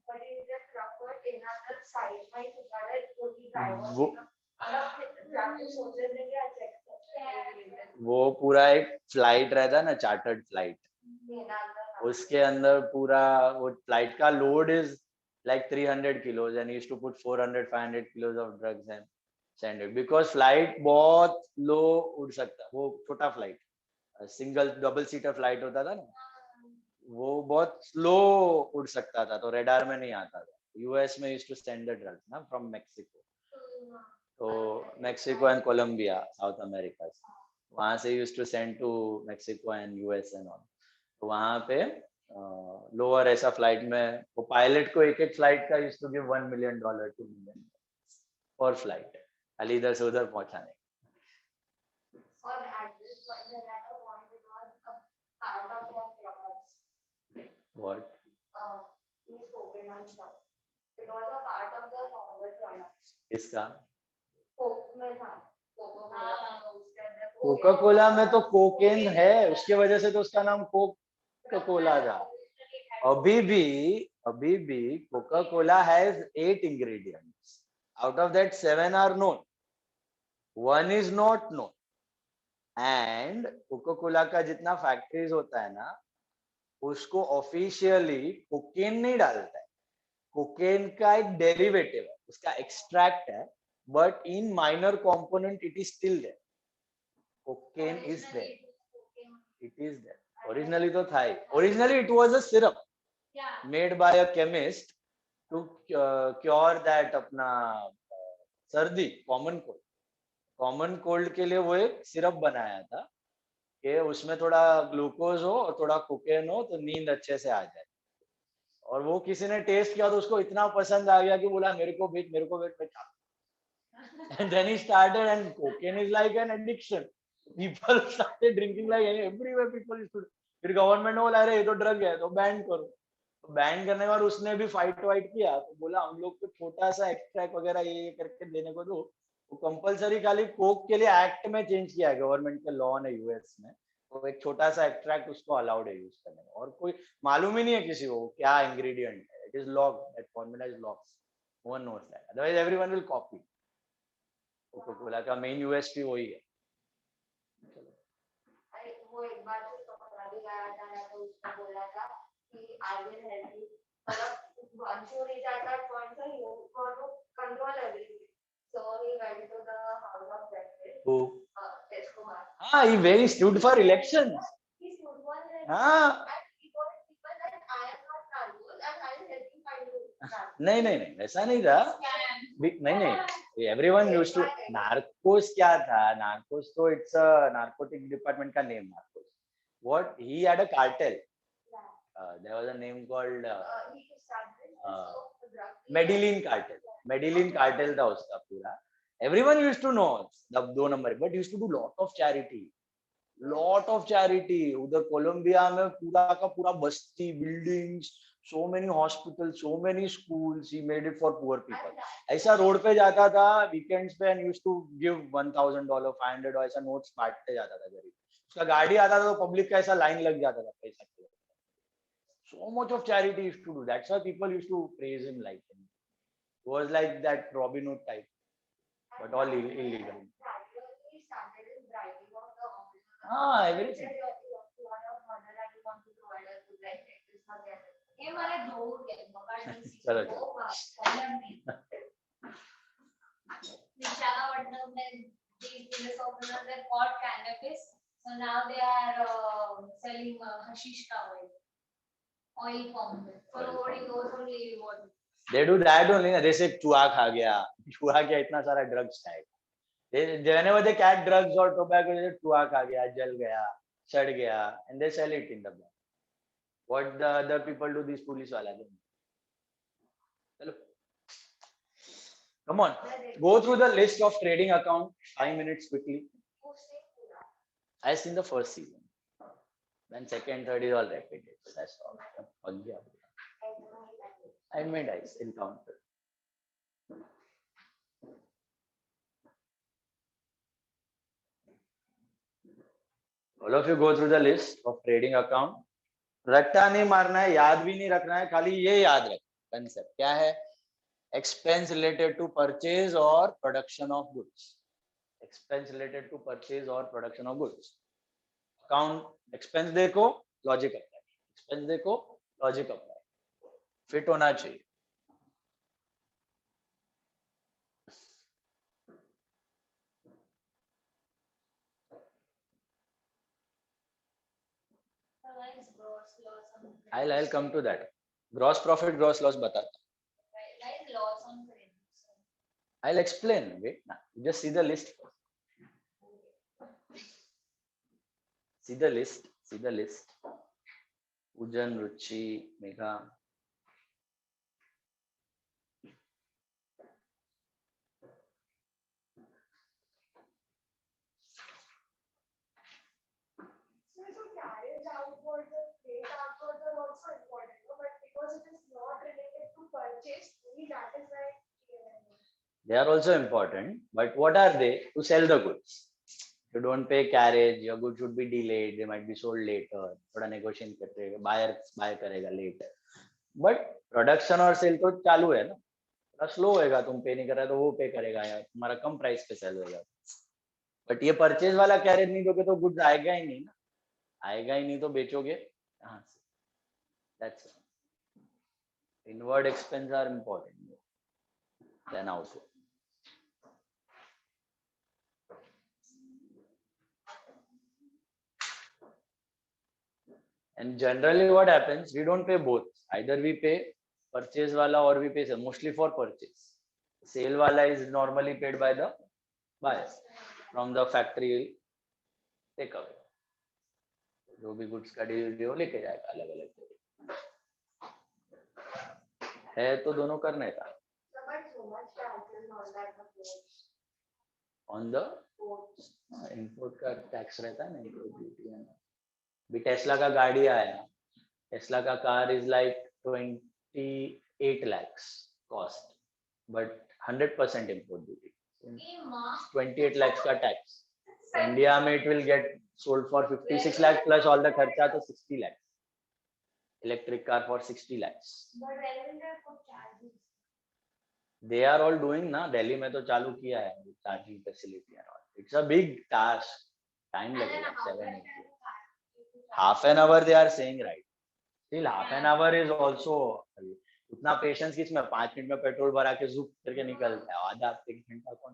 वो पूरा एक फ्लाइट रहता है ना, चार्टर्ड फ्लाइट, उसके अंदर पूरा वो फ्लाइट का load is like 300 kilos and he used to put 400-500 kilos of drugs and send it because flight बहुत low उड़ सकता. वो छोटा flight, single double seater flight होता था ना, वो बहुत स्लो उड़ सकता था, तो रेडार में नहीं आता था. यूएस में used to send the drugs ना from Mexico. तो Mexico and Colombia, South America, वहाँ से used to send to Mexico and US and all. तो वहाँ पे लोअर ऐसा फ्लाइट में वो पायलट को एक फ्लाइट का used to give $1 million, $2 million per flight, खाली इधर से उधर पहुंचाने. What? इसका कोका कोला में तो कोकेन है, उसके वजह से तो उसका नाम कोका कोला था. अभी भी Coca Cola has 8 ingredients. Out of that 7 are known, 1 is not known. And Coca Cola का जितना फैक्ट्रीज होता है ना, उसको ऑफिशियली कोकेन नहीं डालता है. कोकेन का एक डेरिवेटिव है, उसका एक्सट्रैक्ट है, but in minor component it is still there. Cocaine is there. It is there. Originally तो था ही. Originally it was a syrup made by a chemist to cure that अपना सर्दी, common cold. Common cold के लिए वो एक syrup बनाया था कि उसमें थोड़ा ग्लूकोज हो और थोड़ा कोकेन हो तो नींद अच्छे से आ जाए. और वो किसी ने टेस्ट किया तो उसको इतना पसंद आ गया कि बोला मेरे को बेच मैं खा. And then he started, and cocaine is like an addiction. People started drinking like everywhere. People used to. फिर गवर्नमेंट बोला अरे ये तो ड्रग है तो बैन करो. तो बैन करने के बाद उसने भी फाइट किया, तो बोला हम लोग को छोटा सा एक्सट्रैक्ट वगैरह ये करके देने को दो. वो कंपलसरी खाली कोक के लिए एक्ट में चेंज किया है गवर्नमेंट के लॉ ने यूएस में. वो एक छोटा सा एक्सट्रैक्ट उसको अलाउड है यूज करने में, और कोई मालूम ही नहीं है किसी को क्या इंग्रेडिएंट है. It is lock, that formula is lock. No one knows that, otherwise everyone will copy. Coca Cola का मेन यूएसपी वही है. अरे वो एक बार तो पकड़ा भी गया था ना, तो उसने बोला था कि आई विल हेल्प यू, मतलब once you reach at that point so you got to control everything. So he went to the house of justice, Who? Escobar. He very stood for elections. He stood one and हाँ. he told people that I am not Narcos and I will help you find you Narcos. नहीं नहीं नहीं, ऐसा नहीं था. नहीं नहीं, everyone used to. Narcos क्या था? नार्कोस तो इट्स अ नार्कोटिक डिपार्टमेंट का name. Narcos, what he had a cartel. There was a name called Medellin cartel. Medellin cartel था उसका पूरा. Everyone used to know the 2 number, but used to do lot of charity. Lot of charity. उधर Colombia में पूरा का पूरा बस्ती, buildings, so many hospitals, so many schools, he made it for poor people. ऐसा रोड पे जाता था वीकेंड्स पे and used to give $1,000, $500 ऐसा नोट्स बांटते जाता था गरीब. उसका गाड़ी आता था तो पब्लिक का ऐसा लाइन लग जाता था पैसा के लिए. So much of charity he used to do. That's why people used to praise him like him. He was like that Robin Hood type, but all illegal. He started his driving of the office. Everything. ये वाले दो के चलो Visakhapatnam, these business owners they bought cannabis, so now they are selling hashish ka oil form. So nobody knows only what. They do that only. जैसे चूहा खा गया, चूहा क्या इतना सारा ड्रग्स खाएगा. Whenever they catch drugs or tobacco, चूहा खा गया, जल गया, सड़ गया, and they sell it in the black. What the other people do, these police wala do. Hello. Come on, go through the list of trading account. 5 minutes quickly. As in the first season. Then second, third is all repeated. So that's all. I made ice encounter. All of you go through the list of trading account. रट्टा नहीं मारना है, याद भी नहीं रखना है, खाली ये याद रख. कंसेप्ट क्या है? एक्सपेंस रिलेटेड टू परचेज और production of goods. Expense related to purchase और production of goods. Account expense देखो, लॉजिक अप्लाई. एक्सपेंस देखो, लॉजिक अप्लाई. फिट होना चाहिए. I'll come to that. Gross profit, gross loss बताता. I'll explain. Wait, just see the list. See the list. See the list. Ujan, Ruchi, Megha. They are also important, but what are they? To sell the goods. You don't pay carriage, your goods should be delayed, they might be sold later. थोड़ा negotiation करते हैं, buy करेगा later. But production और sale तो चालू है ना. थोड़ा slow होएगा, तुम पे नहीं कर रहा तो वो पे करेगा यार, तुम्हारा कम प्राइस पे सेल होएगा. But ये परचेज वाला कैरेज नहीं दोगे तो गुड्स आएगा ही नहीं ना. आएगा ही नहीं तो बेचोगे कहाँ से? That's it. Inward expense are important. Then outward. And generally what happens, we don't pay both. Either we pay purchase wala or we pay sale, mostly for purchase. Sale wala is normally paid by the buyer from the factory take away. जो भी goods का delivery हो लेके जाएगा अलग अलग है तो दोनों करने का. On the import का टैक्स रहता है ना, import duty है ना. भी टेस्ला का गाड़ी आया, टेस्ला का car is like 28 lakhs cost, but 100% import duty. 28 lakhs का टैक्स. इंडिया में it will get sold for 56 lakh plus all the kharcha, to 60 lakhs. Electric car for 60 lakhs. But when will they put charges? They are all doing na. Delhi में तो चालू किया है charging facility and all. It's a big task. Time लगेगा 7-8 years. Half an hour they are saying, right? Still half an hour is also उतना patience किसमें 5 minute में petrol भरा के जुप करके निकलता है, आधा एक घंटा कौन,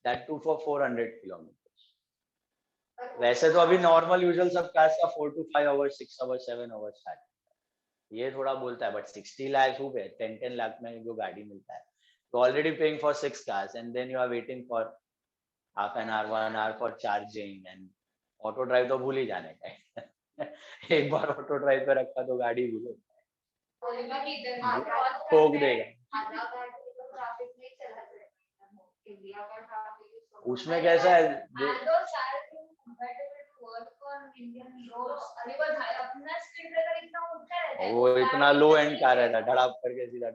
दैट टू फॉर 400 किलोमीटर। वैसे तो अभी नॉर्मल यूजुअल सब कार्स का 4 to 5 आवर्स 6 आवर्स 7 आवर्स है, ये थोड़ा बोलता है, बट 60 लाख हो गए 10 लाख में जो गाड़ी मिलता है, तो already paying for 6 cars and then you are waiting for half an hour 1 hour for charging, and auto drive तो भूल ही जाने का है। एक बार ऑटो ड्राइव पे रखा तो गाड़ी भूलो ठोक देगा। उसमें कैसा है वो इतना लो एंड कार रहता, धड़ाप करके सीधा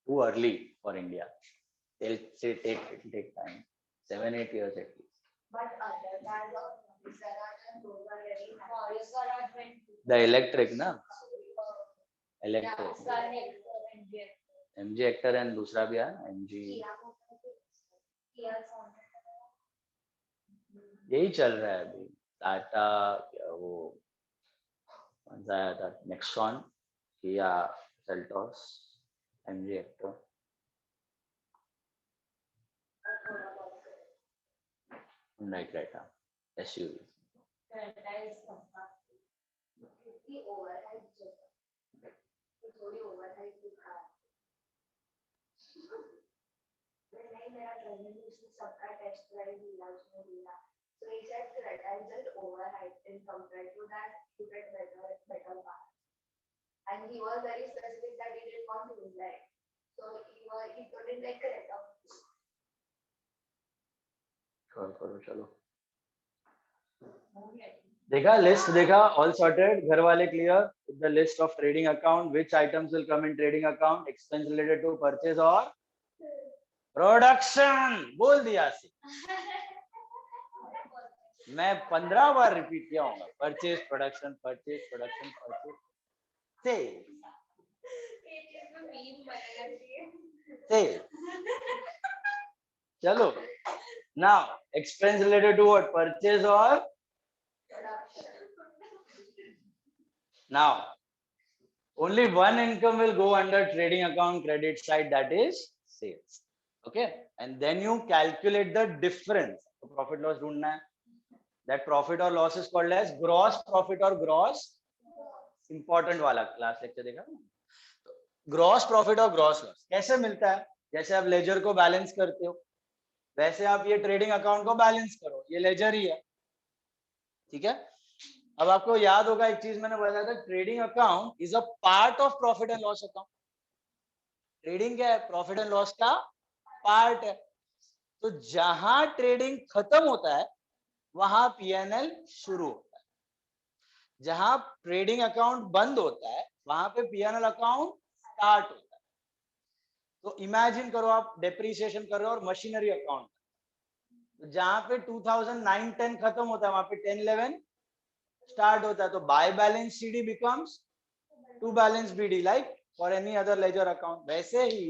too early for India. They'll say it'll take time, 7-8 years at least. But other than The electric ना, electric MG Hector and दूसरा भी है MG, यही चल रहा है अभी। टाटा वो कौन सा आया था, Nexon, Kia Seltos, MG Hector, Hyundai Creta, SUV. So he said Creta is just overhyped in compared to that you get better parts. And he was very specific that he didn't want Hyundai. So he couldn't like Creta. करो चलो, देखा list, देखा all sorted, घर वाले clear, the list of trading account, which items will come in trading account, expense related to purchase और production, बोल दिया see, मैं 15 बार रिपीट किया हूँ, purchase production purchase production purchase sale, चलो now expense related to what, purchase or now only one income will go under trading account credit side, that is sales, okay, and then you calculate the difference, so profit loss ढूंढना है, that profit or loss is called as gross profit or gross, important वाला class lecture देखा ना, gross profit और gross loss कैसे मिलता है, जैसे आप लेजर को बैलेंस करते हो वैसे आप ये ट्रेडिंग अकाउंट को बैलेंस करो, ये लेजर ही है, ठीक है। अब आपको याद होगा एक चीज मैंने बताया था, trading account is a part of profit and loss account, trading क्या है, प्रॉफिट एंड लॉस का पार्ट है, तो जहां ट्रेडिंग खत्म होता है वहां पीएनएल शुरू होता है, जहां ट्रेडिंग अकाउंट बंद होता है वहां पे पीएनएल अकाउंट स्टार्ट होता है। तो इमेजिन करो आप डेप्रिसिएशन कर रहे हो और मशीनरी अकाउंट, तो जहां पे 2009-10 खत्म होता है वहां पे 10-11 स्टार्ट होता है, तो by balance CD becomes to balance BD, like for any other ledger account. वैसे ही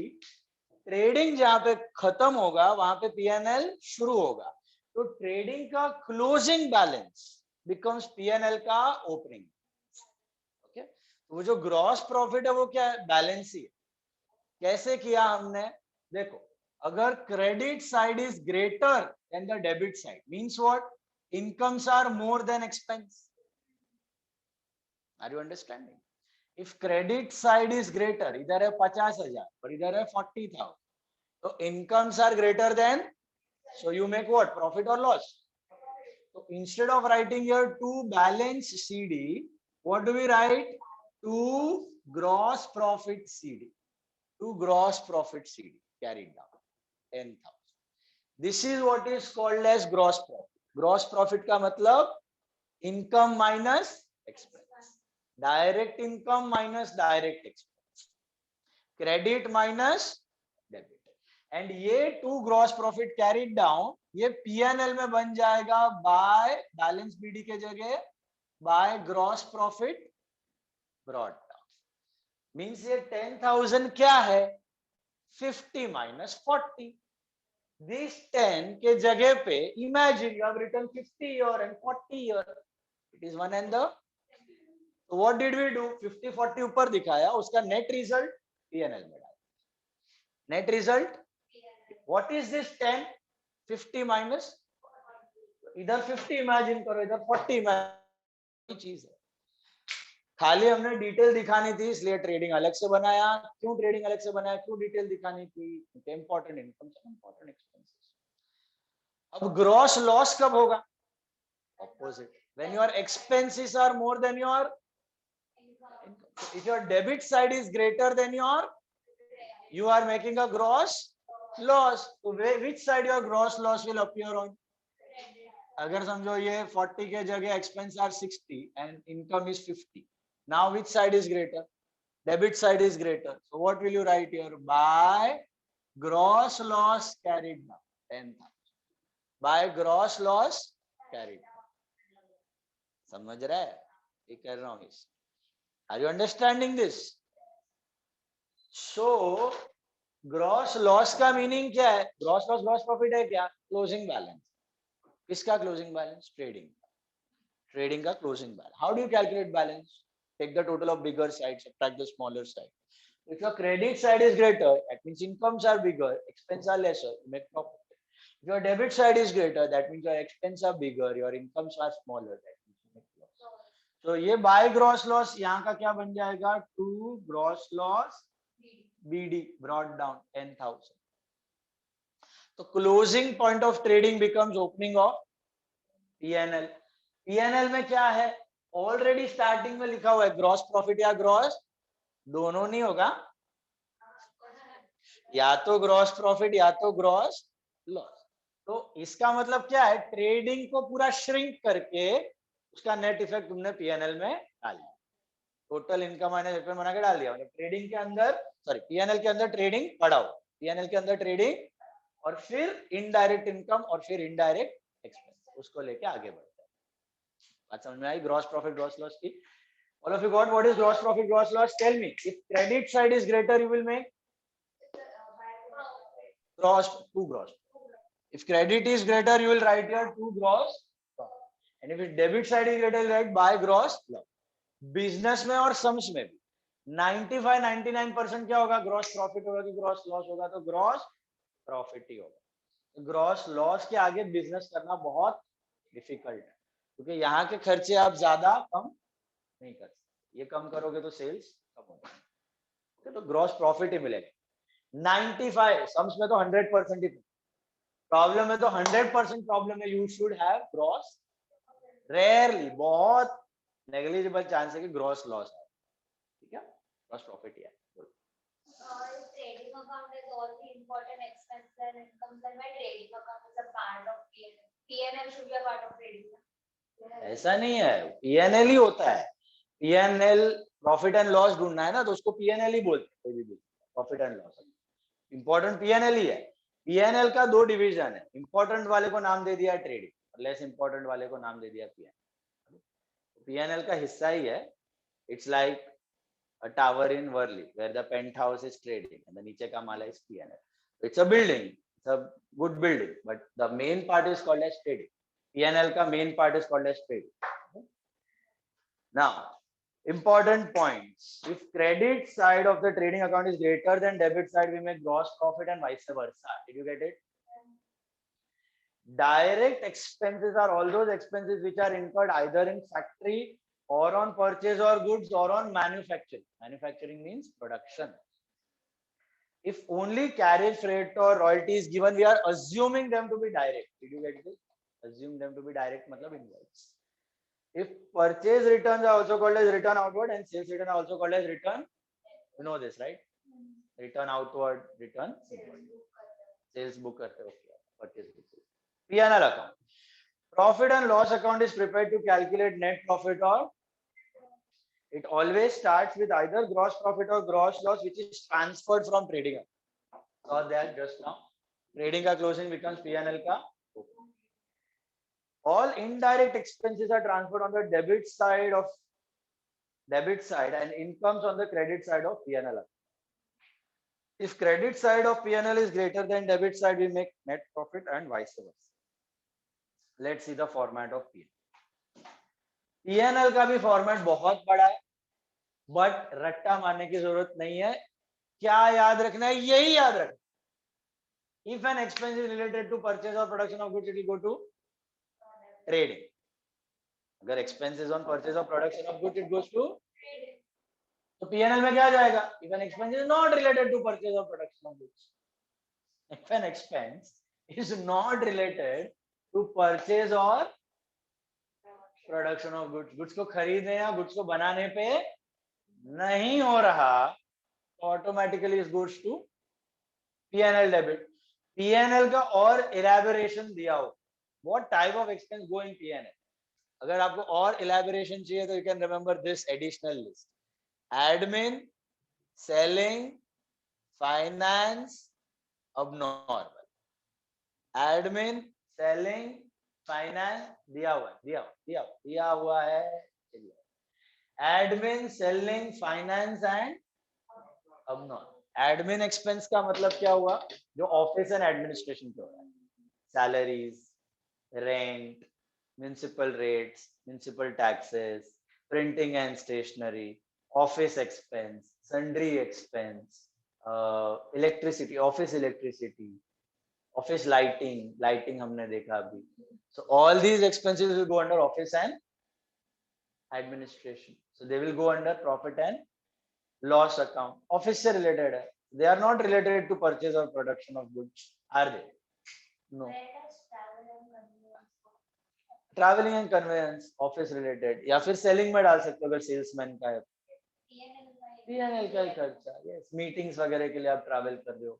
ट्रेडिंग जहां पे खत्म होगा वहां पे पीएनएल शुरू होगा, तो ट्रेडिंग का क्लोजिंग बैलेंस बिकम्स पीएनएल का ओपनिंग, ओके। तो वो जो ग्रॉस प्रॉफिट है वो क्या है, बैलेंस ही है। कैसे किया हमने, देखो अगर credit side is greater than the debit side, means what, incomes are more than expense, are you understanding? If credit side is greater, इधर है 50,000 और इधर है 40,000, तो incomes are greater than, so you make what, profit और loss. तो instead of writing here to balance CD, what do we write, to gross profit CD, to gross profit CD carried down 10,000. This is what is called as gross profit. Gross profit का मतलब income minus expense, direct income minus direct expense, credit minus debit, and ये to gross profit carried down ये PNL में बन जाएगा by balance BD के जगह by gross profit brought down. Means ये 10,000 क्या है 50 माइनस 40। दिस 10 के जगह पे imagine you have written 50 year and 40 year, it is one and the, तो व्हाट डिड वी डू 50 40 ऊपर दिखाया, उसका नेट रिजल्ट पीएनएल में डाला। Net result what is this 10 50 minus, इधर 50 इमेजिन करो इधर 40 इमेजिन, चीज है खाली हमने डिटेल दिखानी थी इसलिए ट्रेडिंग अलग से बनाया। क्यों ट्रेडिंग अलग से बनाया, क्यों डिटेल दिखानी थी, इंपॉर्टेंट इनकम से इंपॉर्टेंट एक्सपेंसेस। अब ग्रॉस लॉस कब होगा, opposite, when your expenses are more than your income. If your debit side is greater than your, you are making a gross loss. So which side your gross loss will appear on? अगर समझो ये 40 के जगह expense are 60 and income is 50. Now which side is greater? Debit side is greater. So what will you write here? By gross loss carried down 10,000. By gross loss carried down. समझ रहा है? ये कर रहा हूँ इस. Are you understanding this? So gross loss का meaning क्या है? Gross loss gross profit है क्या? Closing balance. किसका closing balance? Trading. Trading का closing balance. How do you calculate balance? Take the total of bigger side, subtract the smaller side. If your credit side is greater, that means incomes are bigger, expenses are lesser, you make profit. If your debit side is greater, that means your expenses are bigger, your incomes are smaller, that means you make loss. So ये by gross loss यहाँ का क्या बन जाएगा? 2 gross loss BD brought down 10,000. तो closing point of trading becomes opening of PNL. PNL में क्या है? ऑलरेडी स्टार्टिंग में लिखा हुआ है ग्रॉस प्रॉफिट या ग्रॉस, दोनों नहीं होगा, या तो ग्रॉस प्रॉफिट या तो ग्रॉस लॉस। तो इसका मतलब क्या है, ट्रेडिंग को पूरा श्रिंक करके उसका नेट इफेक्ट तुमने पीएनएल में डाल दिया, टोटल इनकम माइनस एफपी बना के डाल दिया। मतलब ट्रेडिंग के अंदर, सॉरी पीएनएल के अंदर ट्रेडिंग पढ़ाओ, पीएनएल के अंदर ट्रेडिंग और फिर इनडायरेक्ट इनकम और फिर इनडायरेक्ट एक्सपेंस, उसको लेके आगे बढ़ते हैं। बात समझ में आई? ग्रॉस प्रॉफिट ग्रॉस लॉस की। All of you got what is gross profit gross loss? Tell me, if credit side is greater you will make gross, 2 gross. If credit is greater you will write here 2 gross, and if debit side is greater you will write by gross loss. Business में और sums में भी 95-99% क्या होगा, gross profit होगा कि gross loss होगा, तो ग्रॉस प्रॉफिट ही होगा। ग्रॉस लॉस के आगे बिजनेस करना बहुत डिफिकल्ट है, क्योंकि यहाँ के खर्चे आप ज्यादा कम नहीं कर सकते, ये कम करोगे तो सेल्स कम होगा, तो ग्रॉस प्रॉफिट ही मिलेगा। 95 सम्स में तो 100% ही प्रॉब्लम है, तो 100% प्रॉब्लम है, you should have gross, rarely बहुत नेग्लिजिबल चांस है कि ग्रॉस लॉस है, ठीक है, ग्रॉस प्रॉफिट ही है। Trading account is all the important expenses and incomes, and my trading account is a part of PNL. PNL should be a part of trading. ऐसा नहीं है, PNL ही होता है। पीएनएल प्रॉफिट एंड लॉस ढूंढना है ना, तो उसको पीएनएल ही बोलते हैं, कोई भी profit and loss important PNL ही है। पीएनएल का 2 डिवीजन है, इंपॉर्टेंट वाले को नाम दे दिया ट्रेडिंग और लेस इंपॉर्टेंट वाले को नाम दे दिया पीएनएल। पीएनएल का हिस्सा ही है, it's like a tower in Worli where the penthouse is trading and the niche ka mala is PNL. It's a building, it's a good building, but the main part is called as trading. PNL ka main part is called as trading. Now, important points. If credit side of the trading account is greater than debit side, we make gross profit and vice versa. Did you get it? Direct expenses are all those expenses which are incurred either in factory or on purchase or goods or on manufacturing. Manufacturing means production. If only carriage freight or royalty is given, we are assuming them to be direct. Did you get this? Assume them to be direct matlab invoice. If purchase returns are also called as return outward and sales return are also called as return, you know this, right? Return outward, return inward. Sales book karte ho, purchase book. P&L account. Profit and loss account is prepared to calculate net profit, or it always starts with either gross profit or gross loss, which is transferred from trading account. saw that just now. Trading का closing becomes P&L का opening. All indirect expenses are transferred on the debit side and incomes on the credit side of P&L account. If credit side of P&L is greater than debit side, we make net profit and vice versa. Let's see the format of P&L. P&L का भी format बहुत बड़ा है, but रट्टा मारने की जरूरत नहीं है. क्या याद रखना है? यही याद रखना. If an expense is related to purchase or production of goods, it will go to trading. अगर expense is on purchase or production of goods, it goes to trading. तो P&L में क्या जाएगा? If an expense is not related to purchase or production of goods. If an expense is not related to purchase or production of goods, goods को खरीदने या goods को बनाने पे नहीं हो रहा, तो automatically it goes to P&L debit. P&L का और elaboration दिया हो. What type of expense go in P&L? अगर आपको और elaboration चाहिए तो you can remember this additional list. Admin, selling, finance, abnormal. Admin, selling, finance दिया हुआ है. Admin, selling, finance and abnormal. Admin expense का मतलब क्या हुआ? जो ऑफिस एंड एडमिनिस्ट्रेशन पे हो रहा है. Salaries, rent, municipal rates, municipal taxes, printing and stationery, office expense, sundry expense, electricity, office lighting हमने देखा अभी. So all these expenses will go under office and administration. So they will go under profit and loss account. Office से related है. They are not related to purchase or production of goods, are they? No. Traveling and conveyance, office related. या फिर selling में डाल सकते हो अगर salesman का है. P&L का ही खर्चा. Yes, meetings वगैरह के लिए आप travel कर रहे हो.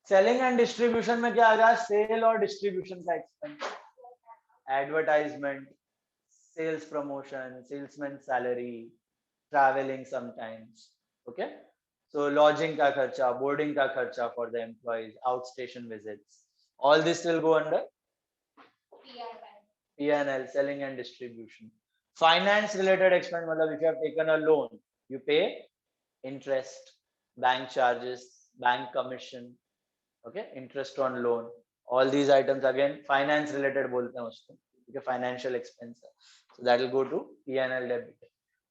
Selling and distribution में क्या आ गया? Sale और distribution का expense. Advertisement, sales promotion, salesman salary, traveling sometimes. Okay. So lodging का खर्चा, boarding का खर्चा for the employees, outstation visits. All this will go under P&L, selling and distribution. Finance related expense, मतलब if you have taken a loan, you pay interest, bank charges, bank commission, okay, interest on loan. All these items again finance related बोलते हैं उसको, okay, financial expense. So that will go to P&L debit.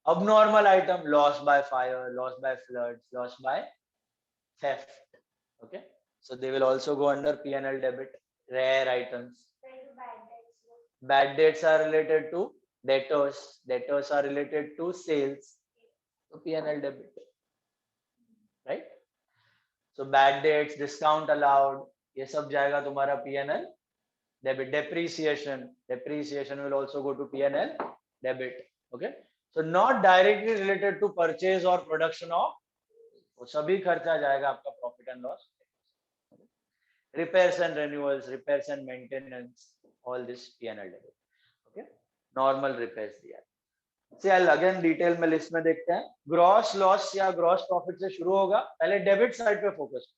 Abnormal item, loss by fire, loss by floods, loss by theft. Okay, so they will also go under P&L debit. Rare items. Bad debts are related to debtors. Debtors are related to sales. So P&L debit. Right? So bad debts, discount allowed. ये सब जाएगा तुम्हारा P&L debit. Depreciation will also go to P&L debit. Okay. So not directly related to purchase or production of, वो सभी खर्चा जाएगा आपका profit and loss. Repairs and renewals, repairs and maintenance, all this P&L debit. Okay, normal repairs दिया. चल again detail में list में देखते हैं. Gross loss या gross profit से शुरू होगा. पहले debit side पे focus.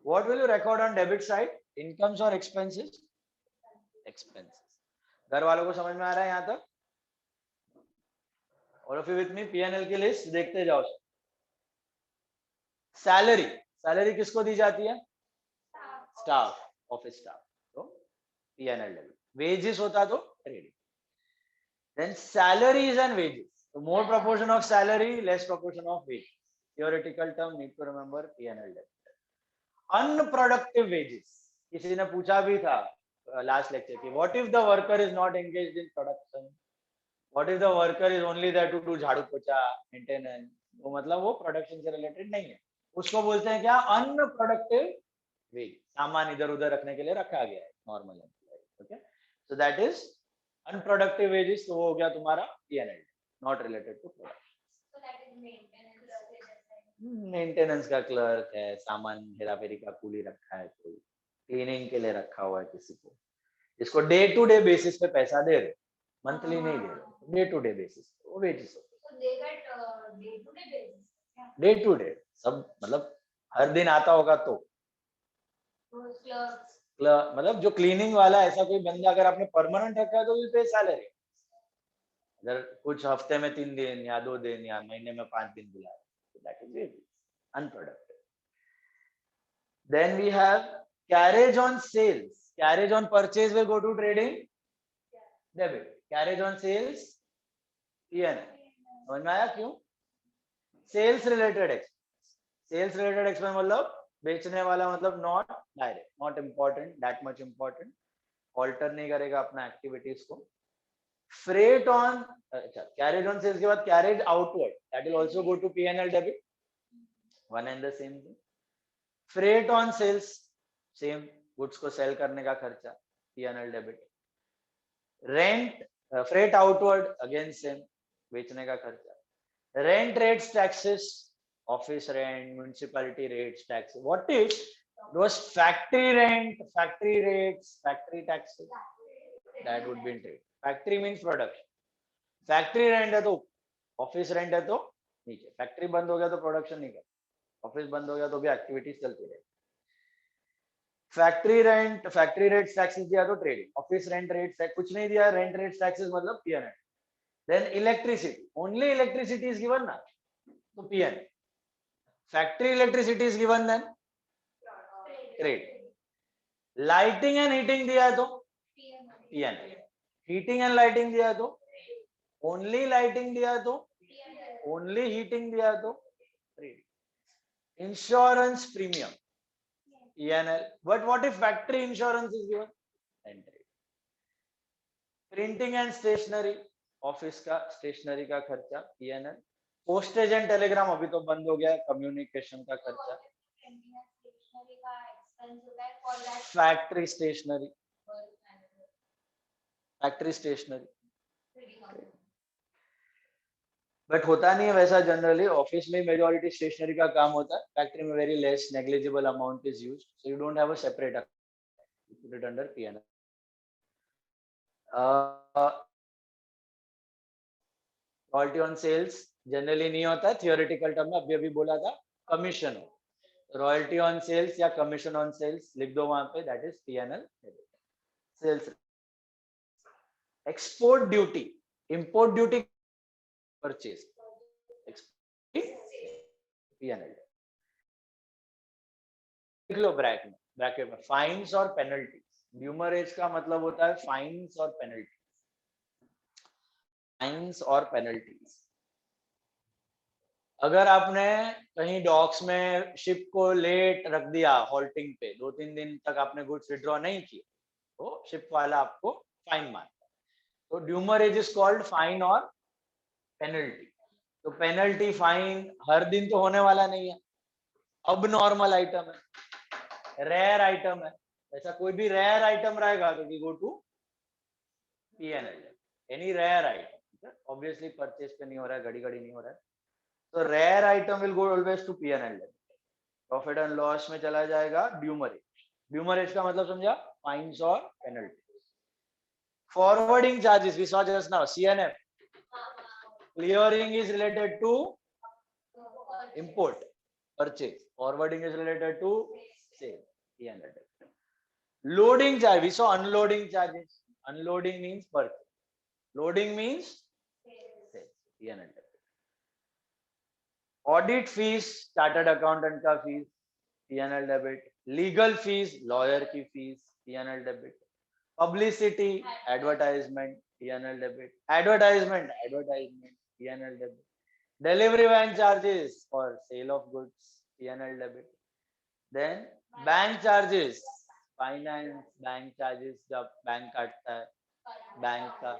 What will you record on debit side? Incomes or expenses? Expenses. घर वालों को समझ में आ रहा है यहाँ तक? All of you with me? P&L की list देखते जाओ. Salary किसको दी जाती है? Staff, office staff. So P&L debit. Wages होता तो trading. Then salaries and wages. So more proportion of salary, less proportion of wages. Theoretical term, need to remember P&L debit. Unproductive wages. किसी ने पूछा भी था last lecture की. What if the worker is not engaged in production? What if the worker is only there to do झाड़ू पोछा, maintenance? वो मतलब वो production से related नहीं है. उसको बोलते हैं क्या? Unproductive wage. सामान इधर उधर रखने के लिए रखा गया है normal employee. Okay. So that is unproductive wages. तो वो हो गया तुम्हारा P&L, not related to production. So that is maintenance. Maintenance का clerk है, सामान हेरा फेरी का कूली रखा है, कोई क्लीनिंग के लिए रखा हुआ है किसी को, इसको डे टू डे बेसिस पे पैसा दे रहे, मंथली नहीं दे रहे, डे टू डे बेसिस वो wages. So they get day to day basis. Day to day सब मतलब हर दिन आता होगा तो मतलब जो क्लीनिंग वाला, ऐसा कोई बंदा अगर आपने परमानेंट रखा है तो विल पे सैलरी। अगर कुछ हफ्ते में 3 दिन या 2 दिन या महीने में 5 दिन बुलाए, that is unproductive. Then we have carriage on sales. Carriage on purchase will go to trading debit. Carriage on sales P&L. समझ में आया क्यों? Sales related expense, sales related expense मतलब बेचने वाला, मतलब not direct, not important, that much important, alter नहीं करेगा अपना एक्टिविटीज को। फ्रेट ऑन, अच्छा कैरेज ऑन सेल्स के बाद carriage outward, that will also go to P&L debit, one and the same thing. Freight on sales, same, goods को sale करने का खर्चा, P&L debit. Rent, freight outward, again same, बेचने का खर्चा। Rent rates taxes, office rent, municipality rates taxes, what is those factory rent, factory rates, factory taxes, that would be in trade. Factory means production, factory rent है तो, office rent है तो नीचे, factory बंद हो गया तो प्रोडक्शन नहीं कर, ऑफिस बंद हो गया तो भी एक्टिविटीज चलती रहेगी। Factory rent, factory rates taxes दिया तो ट्रेडिंग, ऑफिस रेंट रेट्स कुछ नहीं दिया, रेंट रेट्स टैक्सेस मतलब P&L। Then electricity, only electricity is given ना, तो P&L। Factory electricity is given, then trade. Lighting and heating दिया है तो P&L। हीटिंग एंड लाइटिंग दिया है तो, ओनली लाइटिंग दिया है तो, ओनली हीटिंग दिया है तो trade. Insurance premium P&L, but what if factory insurance is given? And trade. Printing and stationery, office का स्टेशनरी का खर्चा P&L। पोस्टेज एंड टेलीग्राम अभी तो बंद हो गया, कम्युनिकेशन का खर्चा। Factory stationery, factory stationery, but होता नहीं है वैसा जनरली, ऑफिस में मेजॉरिटी स्टेशनरी का काम होता है, फैक्ट्री में very less, negligible amount is used, so you don't have a separate account, put it under P&L। Royalty on sales generally नहीं होता है, थियोरेटिकल टर्म में अभी बोला था कमीशन हो, रॉयल्टी ऑन सेल्स या कमीशन ऑन सेल्स लिख दो वहां पे, that is P&L sales. Export duty, import duty, purchase, P&L। लिख लो ब्रैकेट में फाइन्स और पेनल्टीज, न्यूमरेज का मतलब होता है फाइन्स और पेनल्टीज, फाइन्स और पेनल्टीज। अगर आपने कहीं डॉक्स में शिप को लेट रख दिया, हॉल्टिंग पे 2-3 दिन तक आपने गुड्स विड्रॉ नहीं किए, तो शिप वाला आपको फाइन मारता है, तो ड्यूमरेज इज कॉल्ड फाइन और पेनल्टी। तो पेनल्टी फाइन हर दिन तो होने वाला नहीं है, अब नॉर्मल आइटम है, रेयर आइटम है, ऐसा कोई भी रेयर आइटम रहेगा तो we go to P&L, any rare item, obviously purchase पे नहीं हो रहा है, घड़ी घड़ी नहीं हो रहा है, तो rare item will go always to P&L। Profit and loss में चला जाएगा ड्यूमरेज, ड्यूमरेज का मतलब समझा, फाइन्स और पेनल्टी। Forwarding charges we saw just now, CNF, clearing is related to import, purchase, forwarding is related to sale, P&L। Loading charge, we saw unloading charges, unloading means purchase, loading means sale, P&L। Audit fees, chartered accountant का fees, P&L debit। Legal fees, lawyer की fees, P&L debit। Publicity, advertisement, P&L debit। Advertisement, P&L debit। Delivery van charges for sale of goods, P&L debit। Then bank charges, finance bank charges, जब bank काटता है, bank का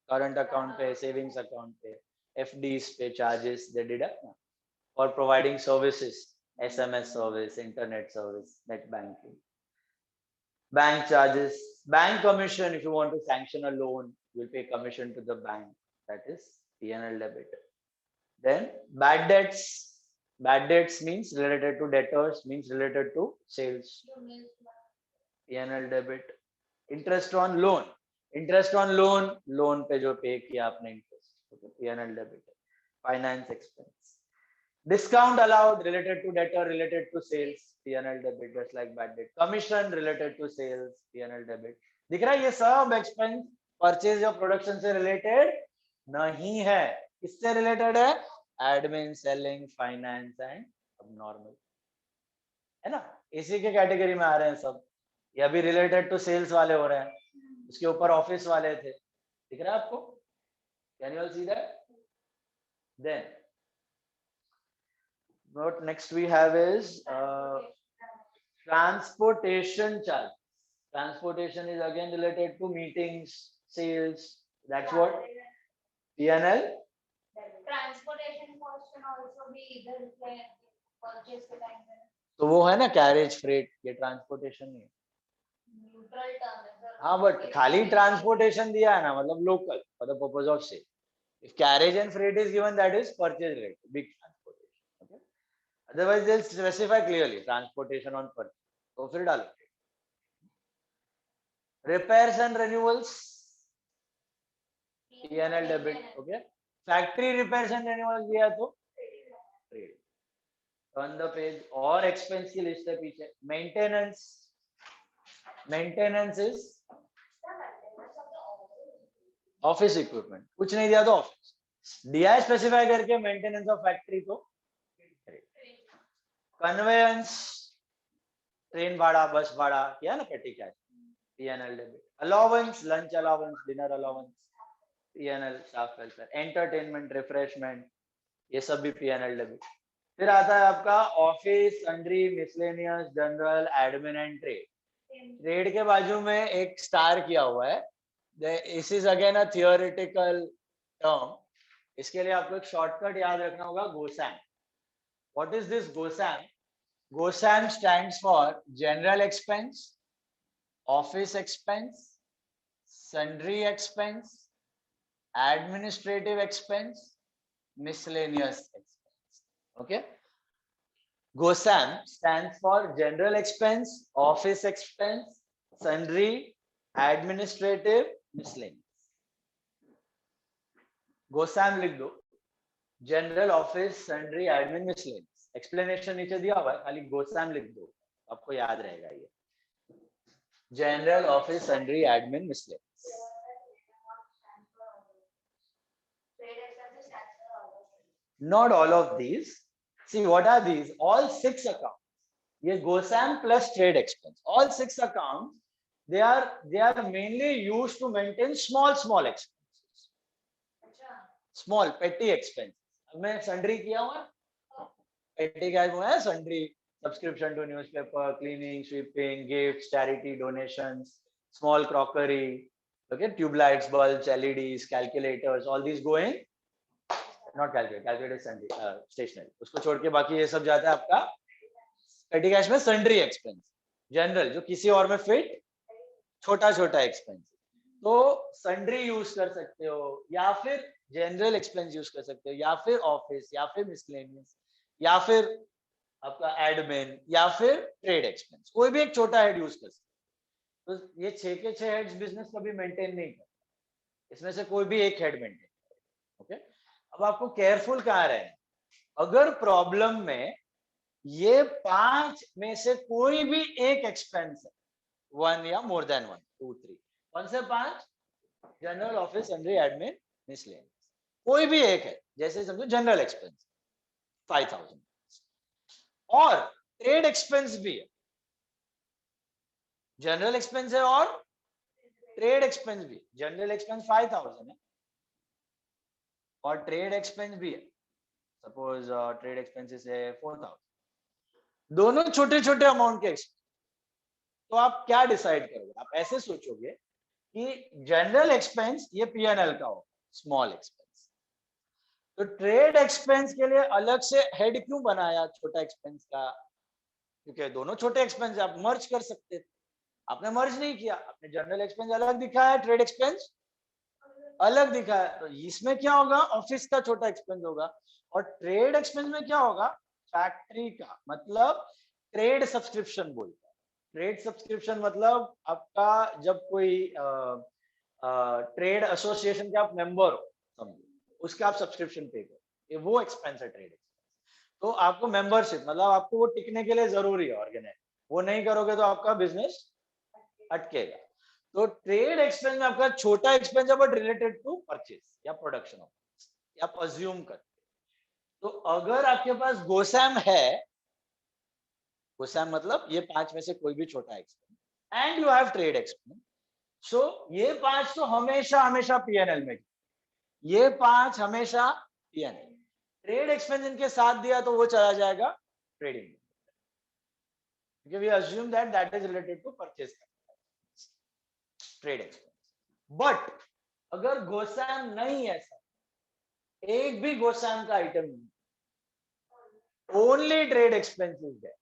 current account पे, savings account पे, FDs पे charges they deduct for providing services, SMS service, internet service, net banking। Bank charges, bank commission, if you want to sanction a loan, you will pay commission to the bank, that is P&L debit। Then bad debts means related to debtors, means related to sales, P&L debit। Interest on loan, loan पे जो पे किया आपने interest, P&L debit। Finance expense, Discount allowed related to debtor, related to sales, P&L debit, just like bad debt. Commission related to sales, P&L debit. दिख रहा है ये सब एक्सपेंस परचेज या प्रोडक्शन से रिलेटेड नहीं है. किससे रिलेटेड है? Admin, selling, finance and abnormal, है ना. इसी के कैटेगरी में आ रहे हैं सब. ये अभी रिलेटेड टू सेल्स वाले हो रहे हैं, उसके ऊपर ऑफिस वाले थे. दिख रहा है आपको? Can you all see that? Then what next we have is transportation charge. Transportation is again related to meetings, sales. That's what P&L. Transportation cost can also be either purchase के time पे. तो वो है ना carriage freight, ये transportation नहीं है. Neutral term है सर. हाँ बट खाली ट्रांसपोर्टेशन दिया है ना, मतलब local for the purpose of sale. If carriage and freight is given, that is purchase rate, big transportation. Okay, otherwise they'll specify clearly transportation on purchase. तो फिर डालो. Repairs and renewals, P&L debit. Okay, factory repairs and renewals दिया तो trade. Turn the page. और expense की list है पीछे. Maintenance, maintenance is office equipment. कुछ नहीं दिया तो ऑफिस दिया है स्पेसिफाई करके. मेंटेनेंस ऑफ फैक्ट्री तो कन्वेयंस, ट्रेन भाड़ा, बस भाड़ा किया ना, पेटी cash, P&L debit. Allowance, lunch allowance, dinner allowance, P&L. Staff welfare, entertainment, refreshment, ये सब भी P&L डेबिट. फिर आता है आपका office, sundry, miscellaneous, general, admin and trade. Trade के बाजू में एक स्टार किया हुआ है. This is again a theoretical term. इसके लिए आपको एक शॉर्टकट याद रखना होगा, गोसैम. What is this GOSAM? GOSAM stands for general expense, office expense, sundry expense, administrative expense, miscellaneous expense. Okay, GOSAM stands for general expense, office expense, sundry, administrative, miscellaneous. GOSAM लिख दो. General, office, sundry, admin, miscellaneous. Explanation नीचे दिया हुआ है, खाली गोसैम लिख दो, आपको याद रहेगा ये. General, office, sundry, admin, miscellaneous. Not all of these. See, what are these? All 6 accounts. ये गोसैम plus trade expense. All 6 accounts, they are mainly used to maintain small expenses. Small petty expenses. मैं sundry किया हुआ, petty cash हुआ है. Sundry, subscription to newspaper, cleaning, sweeping, gifts, charity, donations, small crockery, okay, tubelights, bulbs, LEDs, calculators, all this going. Not calculator sundry, stationery. उसको छोड़ के बाकी ये सब जाता है आपका पेटी कैश में. सन्ड्री एक्सपेंस, जनरल, जो किसी और में फिट, छोटा एक्सपेंस. तो सन्ड्री यूज कर सकते हो, या फिर जनरल एक्सपेंस यूज कर सकते हो, या फिर ऑफिस, या फिर मिसलेनियस, या फिर आपका एडमिन, या फिर ट्रेड एक्सपेंस. कोई भी एक छोटा हेड यूज कर सकते हो. तो ये 6 के 6 हेड्स बिजनेस कभी मेंटेन नहीं करता, इसमें से कोई भी एक हेड मेंटेन करेगा. ओके, अब आपको केयरफुल कहाँ रहना. अगर प्रॉब्लम में ये 5 में से कोई भी एक एक्सपेंस है, 1 या मोर देन 1, 2, 3, कौन से 5? General, office, sundry, admin, miscellaneous. कोई भी एक है, जैसे समझो जनरल एक्सपेंस 5000 और ट्रेड एक्सपेंस भी है. जनरल एक्सपेंस है और ट्रेड एक्सपेंस भी. जनरल एक्सपेंस 5000 है और ट्रेड एक्सपेंस भी है. सपोज ट्रेड एक्सपेंसेस है 4000. दोनों छोटे अमाउंट के एक्सपेंस. तो आप क्या डिसाइड करोगे? आप ऐसे सोचोगे कि जनरल एक्सपेंस ये P&L का हो, स्मॉल एक्सपेंस. तो ट्रेड एक्सपेंस के लिए अलग से हेड क्यों बनाया छोटा एक्सपेंस का? क्योंकि दोनों छोटे एक्सपेंस आप मर्ज कर सकते थे. आपने मर्ज नहीं किया, आपने जनरल एक्सपेंस अलग दिखाया, ट्रेड एक्सपेंस अलग दिखाया. तो इसमें क्या होगा? ऑफिस का छोटा एक्सपेंस होगा. और ट्रेड एक्सपेंस में क्या होगा? फैक्ट्री का, मतलब ट्रेड सब्सक्रिप्शन बोलते हैं. ट्रेड सब्सक्रिप्शन मतलब आपका जब कोई ट्रेड एसोसिएशन के आप मेंबर हो, समझो, उसका आप सब्सक्रिप्शन पे करो, ये वो एक्सपेंस है ट्रेड एक्सपेंस. तो आपको मेंबरशिप मतलब आपको वो टिकने के लिए जरूरी है ऑर्गेनाइज, वो नहीं करोगे तो आपका बिजनेस अटकेगा। तो ट्रेड एक्सपेंस में आपका छोटा एक्सपेंस है बट रिलेटेड टू परचेज या प्रोडक्शन ऑफ, आप अज्यूम करते। तो अगर आपके पास गोसैम है, गोसैम मतलब ये 5 में से कोई भी छोटा expense, and you have trade expense, so ये 5 तो हमेशा हमेशा पीएनएल में, ये 5 हमेशा पीएनएल। ट्रेड एक्सपेंस इनके साथ दिया तो वो चला जाएगा ट्रेडिंग, क्योंकि we assume that that is related to purchase trade expense. But अगर गोसैम नहीं है सर, एक भी गोसैम का आइटम नहीं, ओनली ट्रेड एक्सपेंसेस है,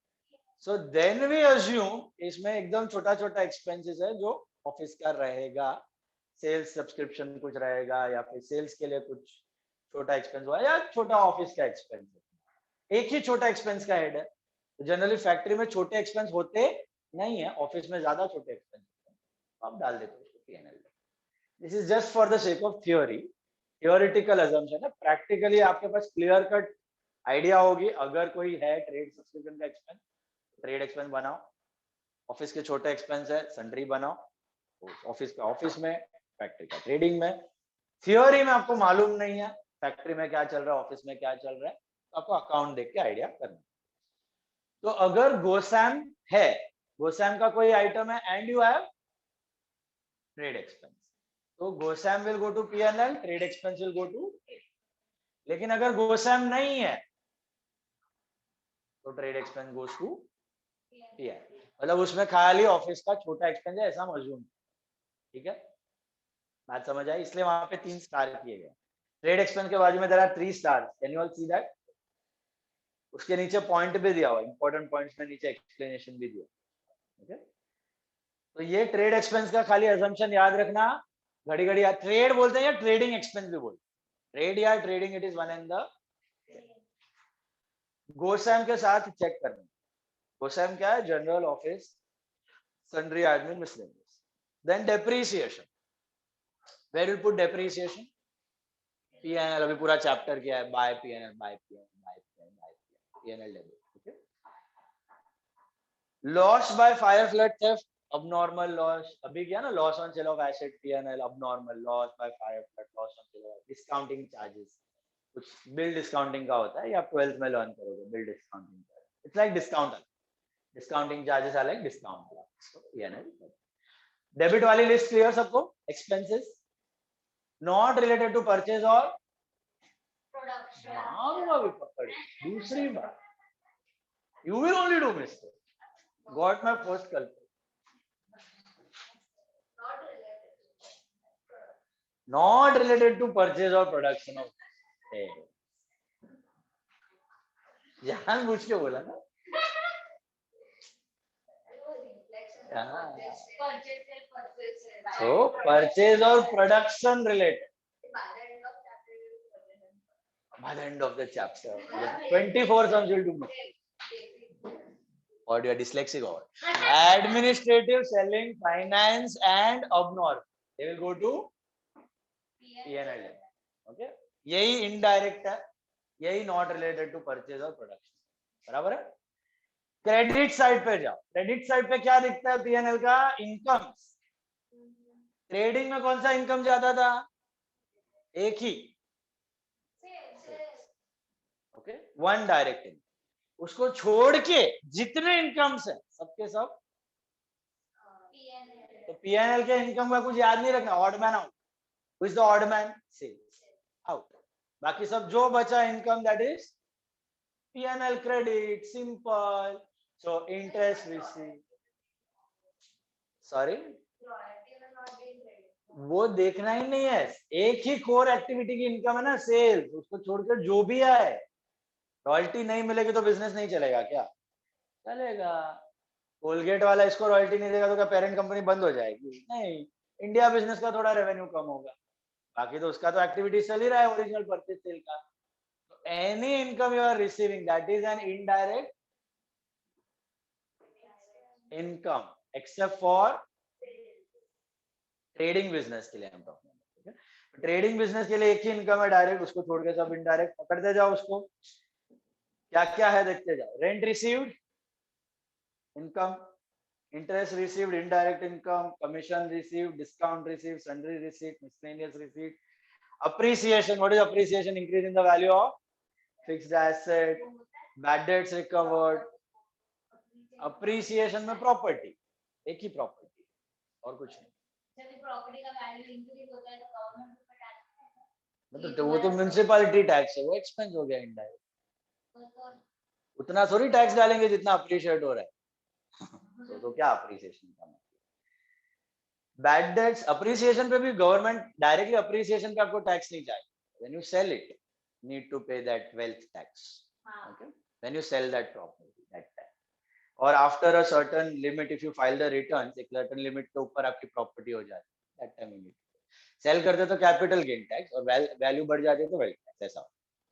सो देन वी अज्यूम इसमें एकदम छोटा छोटा एक्सपेंसेस है जो ऑफिस का रहेगा, सेल्स सब्सक्रिप्शन कुछ रहेगा या फिर सेल्स के लिए कुछ छोटा एक्सपेंस हुआ या छोटा ऑफिस का एक्सपेंस, एक ही छोटा एक्सपेंस का हेड है। जनरली फैक्ट्री में छोटे एक्सपेंस होते नहीं है, ऑफिस में ज्यादा छोटे एक्सपेंस होते हैं, आप डाल देते हो उसको PNL. This is just for the sake of theory, theoretical assumption है। प्रैक्टिकली आपके पास क्लियर कट आइडिया होगी, अगर कोई है ट्रेड सब्सक्रिप्शन का एक्सपेंस, ट्रेड एक्सपेंस बनाओ, ऑफिस के छोटे एक्सपेंस है सन्ड्री बनाओ, ऑफिस का ऑफिस में, फैक्ट्री का ट्रेडिंग में। थियोरी में आपको मालूम नहीं है फैक्ट्री में क्या चल रहा है, ऑफिस में क्या चल रहा है, तो आपको अकाउंट देख के आइडिया करना। तो अगर गोसैम है, गोसैम का कोई आइटम है and you have trade expense, तो GOSAM will go to PNL, trade expense will go to trade. लेकिन अगर गोसैम नहीं है तो trade expense goes to PNL, मतलब उसमें खाली ऑफिस का छोटा एक्सपेंस है ऐसा मजूम। ठीक है, बात समझ आई? इसलिए वहां पे 3 स्टार किए गए। ट्रेड एक्सपेंस के बाजू में there are 3 star, can you all see that? उसके नीचे पॉइंट भी दिया हुआ, इंपॉर्टेंट पॉइंट्स में नीचे एक्सप्लेनेशन भी दिया। ओके, तो ये ट्रेड एक्सपेंस का खाली अजम्पशन याद रखना, घड़ी घड़ी याद, ट्रेड बोलते हैं या ट्रेडिंग एक्सपेंस भी बोलते हैं, ट्रेड या trading, it is one and the. GOSAM के साथ चेक करना, गोसैम क्या है? General office sundry admin miscellaneous. Then depreciation, where will put depreciation? PNL, अभी पूरा चैप्टर किया है, by PNL, by PNL, by PNL, by PNL debit. Okay, loss by fire flood theft, abnormal loss, अभी क्या ना, loss on sale of asset PNL, abnormal loss by fire flood, loss on sale of discounting charges, कुछ bill discounting का होता है, ये आप 12th में लर्न करोगे, bill discounting, it's like discount, discounting charges are like discount. तो PNL debit वाली लिस्ट क्लियर सबको? Expenses not related to purchase और प्रोडक्शन, मारूंगा भी पकड़, दूसरी बार you will only do mistake, got my first कल्प, not related to not related to purchase or production of sales. जान पूछ के बोला ना, so purchase or production related by the end of the chapter 24 sums will do. Or you are dyslexic or administrative, selling, finance and abnormal, they will go to P&L. Okay, यही indirect है, यही not related to purchase और production, बराबर है? Credit side पे जाओ, credit side पे क्या दिखता है पीएनएल का? इनकम। ट्रेडिंग में कौन सा इनकम ज्यादा था? एक ही, ओके, वन डायरेक्ट इनकम, उसको छोड़ के जितने इनकम्स है सबके सब, तो पीएनएल के इनकम का कुछ याद नहीं रखना, odd man out, Who is the odd man? Sales out. बाकी सब जो बचा income, that is P&L credit, simple. So interest receipt. Sorry, वो देखना ही नहीं है, एक ही कोर एक्टिविटी की इनकम है ना, सेल्स, उसको छोड़कर जो भी आए, रॉयल्टी नहीं मिलेगी तो बिजनेस नहीं चलेगा क्या? चलेगा। कोलगेट वाला इसको रॉयल्टी नहीं देगा तो क्या पेरेंट कंपनी बंद हो जाएगी? नहीं, इंडिया बिजनेस का थोड़ा रेवेन्यू कम होगा, बाकी तो उसका तो एक्टिविटी चल ही रहा है, ओरिजिनल परचेज सेल का। तो any income you are receiving, that is an indirect income, except for trading business के लिए हम टॉकिंग। ट्रेडिंग बिजनेस के लिए एक ही इनकम है डायरेक्ट, उसको छोड़ के सब इनडायरेक्ट, पकड़ते जाओ उसको। क्या क्या है देखते जाओ. Rent received, income. Interest received, indirect income, commission received, discount received, sundry received, miscellaneous received. Appreciation, what is appreciation? Increase in the value of fixed asset. Bad debts recovered. Appreciation में property, एक ही property और कुछ नहीं. जब property का value increase होता है तो गवर्नमेंट को टैक्स, मतलब वो तो म्युनिसिपैलिटी टैक्स है, वो एक्सपेंस हो गया इनडायरेक्ट. उतना थोड़ी टैक्स डालेंगे जितना अप्रिशिएट हो रहा है. तो क्या अप्रिसिएशन का मतलब. बैड डेट्स अप्रिसिएशन पे भी गवर्नमेंट डायरेक्टली अप्रिसिएशन पे आपको टैक्स नहीं चाहिए. When you sell it need to pay that wealth tax. Okay, when you sell that property that time, और after a certain limit if you file the returns, एक certain limit के ऊपर आपकी property हो जाती है, that time you need. Sell करते तो कैपिटल गेन टैक्स, और वैल्यू बढ़ जाती है तो वेल्थ टैक्स. ऐसा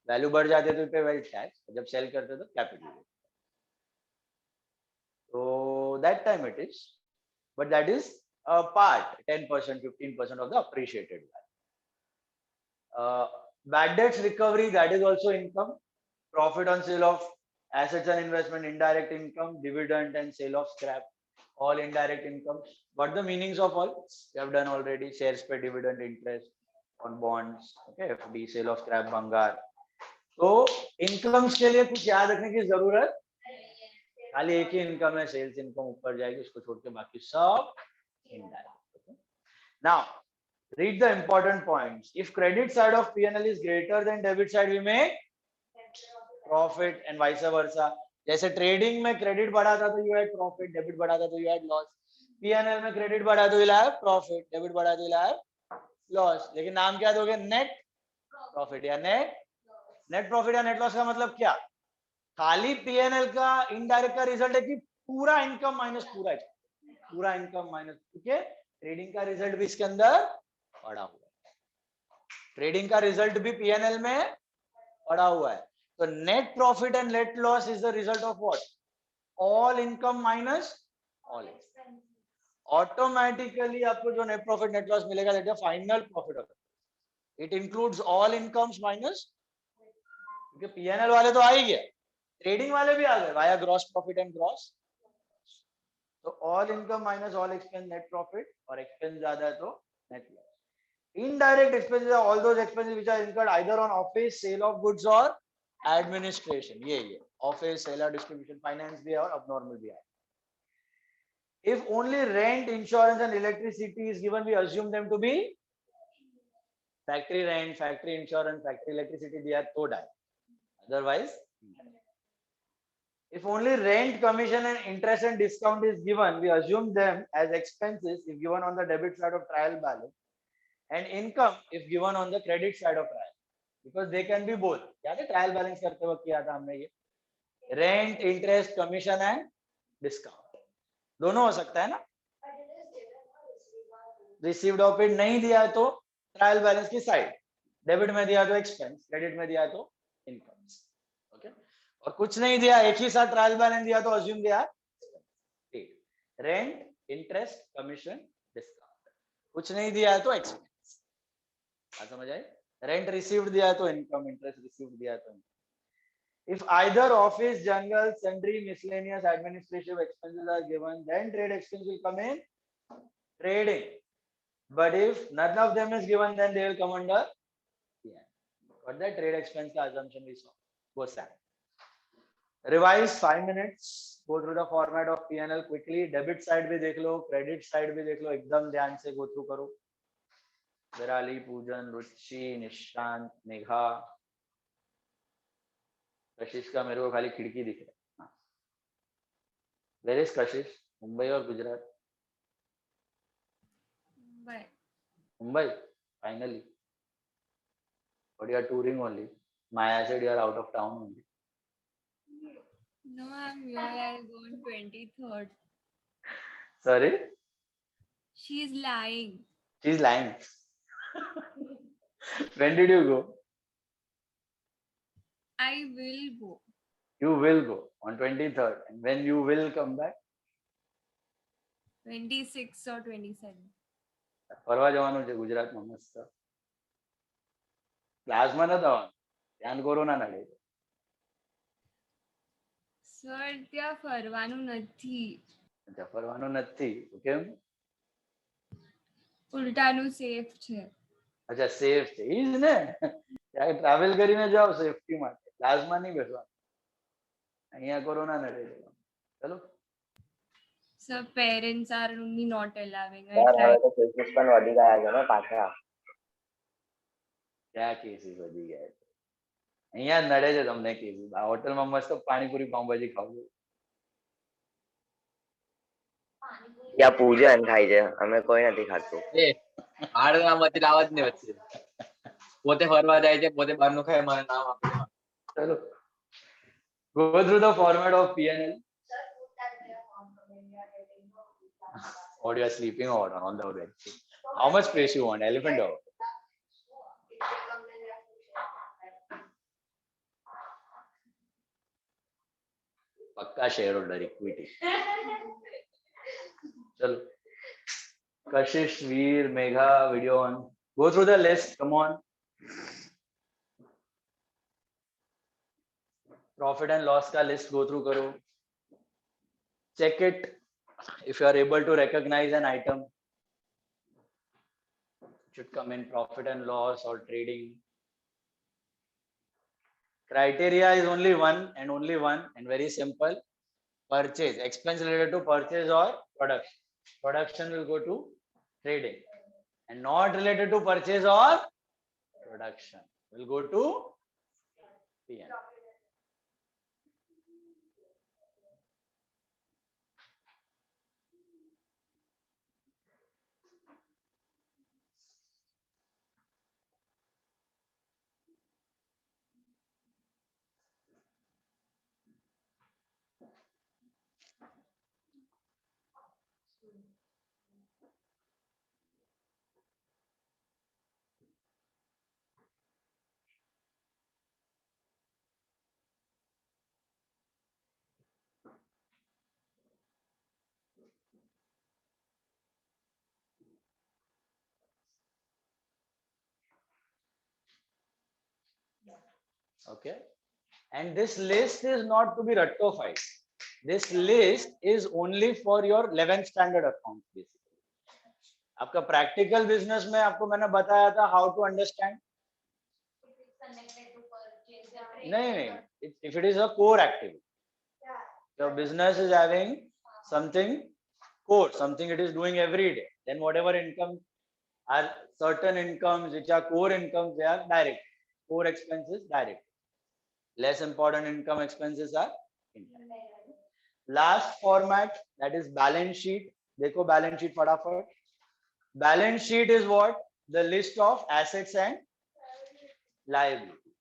वैल्यू बढ़ जाती है तो पे वेल्थ टैक्स, जब सेल करते तो capital gain. So that time it is, but that is a part, 10%, 15% of the appreciated value. Bad debts recovery, that is also income. Profit on sale of assets and investment, indirect income. Dividend and sale of scrap, all indirect incomes. What the meanings of all? We have done already. Shares pay dividend, interest on bonds, okay, FD, sale of scrap, बंगार. तो incomes के लिए कुछ याद रखने की जरूरत, खाली एक ही इनकम है, सेल्स इनकम ऊपर जाएगी, उसको छोड़ के बाकी सब indirect. Now read the important points. If credit side of P&L is greater than debit side, we make profit and vice versa. जैसे ट्रेडिंग में क्रेडिट बढ़ा था तो यू हैड प्रॉफिट, डेबिट बढ़ा था तो यू हैड लॉस. P&L में credit बढ़ा तो you'll have प्रॉफिट, डेबिट बढ़ा तो you'll have लॉस. लेकिन नाम क्या दोगे? नेट प्रॉफिट या नेट प्रॉफिट या नेट लॉस का मतलब क्या? खाली P&L का इनडायरेक्ट का रिजल्ट है कि पूरा इनकम माइनस पूरा इनकम माइनस, क्योंकि ट्रेडिंग का रिजल्ट भी इसके अंदर पड़ा हुआ है. ट्रेडिंग का रिजल्ट भी P&L में पड़ा हुआ है. तो net profit and net loss is the result of what? All income minus all expense. Automatically आपको जो नेट प्रॉफिट नेट लॉस मिलेगा that is final profit of it includes all incomes minus, क्योंकि P&L वाले तो आ ही गया, trading वाले भी आ गए via gross profit and gross. तो all income minus all expense net profit, और एक्सपेंस ज्यादा है तो net loss. Indirect expenses are all those expenses which are incurred either on office, sale of goods or administration. ये office, sale or distribution, finance भी है और abnormal भी है. If only rent, insurance and electricity is given, we assume them to be factory rent, factory insurance, factory electricity दिया तो डाल. Otherwise, if only rent, commission and interest and discount is given, we assume them as expenses if given on the debit side of trial balance, and income if given on the credit side of trial, because they can be both. क्या था trial balance करते वक्त किया था हमने, ये rent, interest, commission and discount दोनों हो सकता है ना. रिसीव्ड ऑफ इट नहीं दिया है तो ट्रायल बैलेंस की साइड, डेबिट में दिया तो एक्सपेंस, क्रेडिट में दिया तो इनकम. ओके, और कुछ नहीं दिया, एक ही साथ ट्रायल बैलेंस दिया तो अज्यूम दिया रेंट, इंटरेस्ट, कमीशन, डिस्काउंट. कुछ नहीं दिया है तो एक्सपेंस. समझ आए? रेंट रिसीव्ड दिया तो इनकम, इंटरेस्ट रिसीव्ड दिया तो income. If either office, general, sundry, miscellaneous, administrative expenses are given, then trade expense will come in trading. But if none of them is given, then they will come under P&L. But that trade expense का assumption we saw. Go Sam. Revise 5 minutes. Go through the format of P&L quickly. Debit side भी देख लो, credit side भी देख लो, एकदम ध्यान से go through करो. विराली, पूजन, रुचि, निशांत, मेघा, कशिश का मेरे को खाली खिड़की दिख रहा है. Where is Kashish? मुंबई और Gujarat? Mumbai finally. But you are touring only. Maya said you are out of town only. No, I'm here. I'll go on 23rd. Sorry? She's lying. She's lying. When did you go? I will go. You will go on 23rd. And when you will come back? 26 or 27. ફરવા જવાનું છે ગુજરાતમાં મસ્ત. ક્લાસમાં નતો આવવાનું, ધ્યાન corona ના લીધે. સર ત્યાં ફરવાનું નથી. અચ્છા, ફરવાનું નથી. કેમ? ઉલટાનું સેફ છે. અચ્છા, સેફ છે ઈ જ ને. ત્યાં ટ્રાવેલ કરીને જાઓ સેફટી માટે, ક્લાસમાં નહીં બેસવાનું. અહીંયા કોરોના નડે છે. ચલો. Sir parents are only not allowing. I यार tried. હવે તો કેસીસ પણ વધી ગયા છે ને પાછા. ક્યાં કેસીસ વધી ગયા છે? અહીંયા જ નડે છે તમને કેસીસ. આ હોટલમાં મસ્ત પાણીપુરી પાઉંભાજી ખાવું. પાણીપુરી ત્યાં પૂજન ખાય છે, અમે કોઈ નથી ખાતું. એ આડનામાંથી લાવવા જ નહીં વચ્ચે. પોતે ફરવા જાય છે, પોતે બહારનું ખાય, મને નામ આપે. ચલો. Go through the format of P&L. sir, food that we are complimenting, we are getting no food that we are- Or you are sleeping or on the bed. How much space you want? Elephant or? If they come, then we have to share. पक्का share holder equity. चलो. Kashish, Veer, Megha, video on. Go through the list. Come on. Profit and loss का list go through करो. Check it if you are able to recognize an item. It should come in profit and loss or trading. Criteria is only one and very simple. Purchase, expense related to purchase or production. Production will go to trading and not related to purchase or production will go to P&L. Okay, and this list is not to be rectified. This list is only for your 11th standard account basically. आपका practical business में आपको मैंने बताया था how to understand. If it's connected to purchase, yeah. नहीं, if it is a core activity, Yeah. your business is having something core, something it is doing every day, then whatever income are certain incomes which are core incomes, they are direct. Core expenses direct. Less important income expenses are indirect. Last format, that is balance sheet. देखो balance sheet फटाफट. Balance sheet is what? The list of assets and liabilities.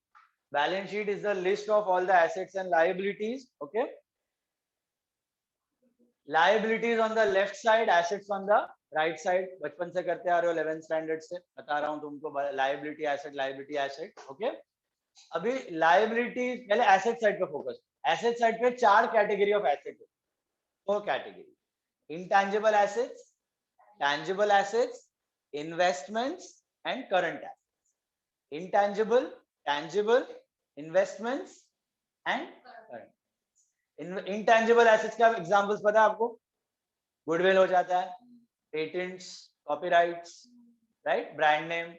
Balance sheet is the list of all the assets and liabilities. Okay. Liabilities on the left side, assets on the right side. बचपन से करते आ रहे हो 11th standard से, बता रहा हूँ तुमको liability asset. Okay. अभी liability पहले asset side पे focus. Asset side पे 4 category of assets. 4 category. Intangible assets, tangible assets, investments and current assets. Intangible, tangible, investments and current. Intangible assets का examples पता है आपको? Goodwill हो जाता है, patents, copyrights, right? Brand name.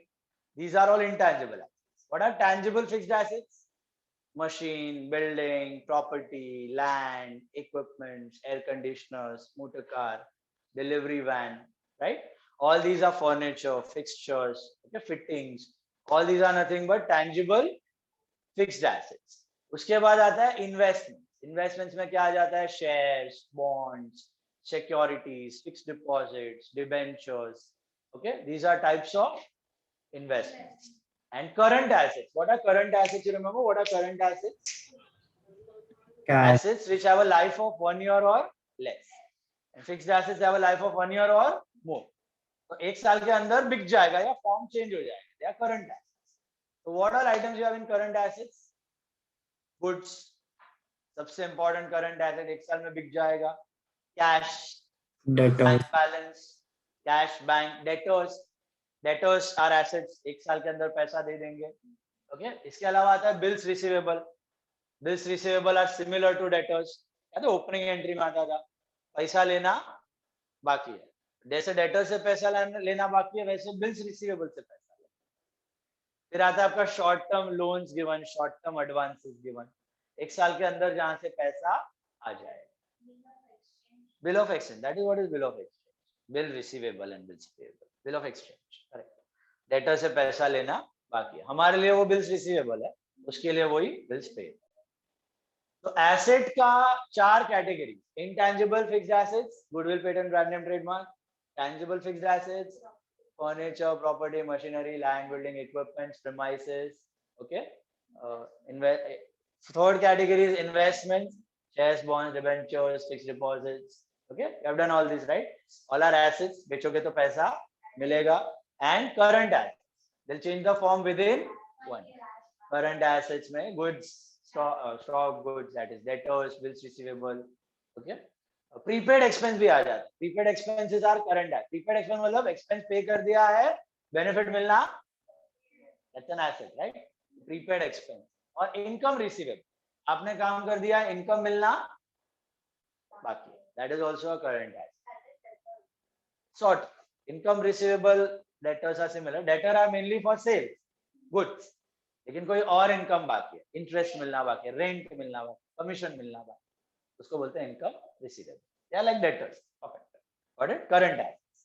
These are all intangible assets. What are tangible fixed assets? Machine, building, property, land, equipment, air conditioners, motor car, delivery van, right? All these are furniture, fixtures, okay, fittings. All these are nothing but tangible fixed assets. उसके बाद आता है investments. Investments में क्या आ जाता है? Shares, bonds, securities, fixed deposits, debentures. Okay, these are types of investments. And current assets. What are current assets? You remember what are current assets? Assets which have a life of 1 year or less. And fixed assets have a life of 1 year or more. तो एक साल के अंदर बिक जाएगा या form change हो जाएगा. They are current assets. So what are items you have in current assets? Goods. सबसे important current asset एक साल में बिक जाएगा. Cash. Bank balance. Cash, bank, debtors. Debtors are assets. एक साल के अंदर पैसा दे देंगे. Okay. इसके अलावा आता है bills receivable. Bills receivable are similar to debtors. या तो ओपनिंग एंट्री में आता था पैसा लेना बाकी है, जैसे डेटर से पैसा लेना बाकी है वैसे बिल्स रिसीवेबल से पैसा लेना। फिर आता है आपका short term loans given, short term advances given, 1 साल के अंदर जहां से पैसा आ जाए। Bill of exchange, that is what is bill of exchange, bill receivable and bills payable, bill of exchange, correct. Debtor से पैसा लेना बाकी है, हमारे लिए वो बिल्स रिसीवेबल है, उसके लिए वही बिल्स पेएबल। तो एसेट का 4 category, intangible fixed assets, goodwill, patent, brand name, trademark, tangible fixed assets, furniture, property, machinery, land, building, equipment, premises, okay. Third category is investments, shares, bonds, debentures, fixed deposits, okay. You have done all these, right? All are assets, बेचोगे तो पैसा मिलेगा, and current assets, they'll change the form within one. Current assets में goods, stock goods, that is debtors, bills receivable, okay. Prepaid expense भी आ जाता है, prepaid expenses are current है, prepaid expense मतलब एक्सपेंस पे कर दिया है, बेनिफिट मिलना, that's an asset, right. Prepaid expense और इनकम रिसीवेबल, आपने काम कर दिया, इनकम मिलना बाकी, that is also a current asset. Short income receivable, debtors are similar, debtor are mainly for sale goods, लेकिन कोई और इनकम बाकी है, इंटरेस्ट मिलना बाकी है, रेंट मिलना बाकी, कमीशन मिलना बाकी, उसको बोलते हैं इनकम रिसीवेबल, या like debtors, got it, current assets.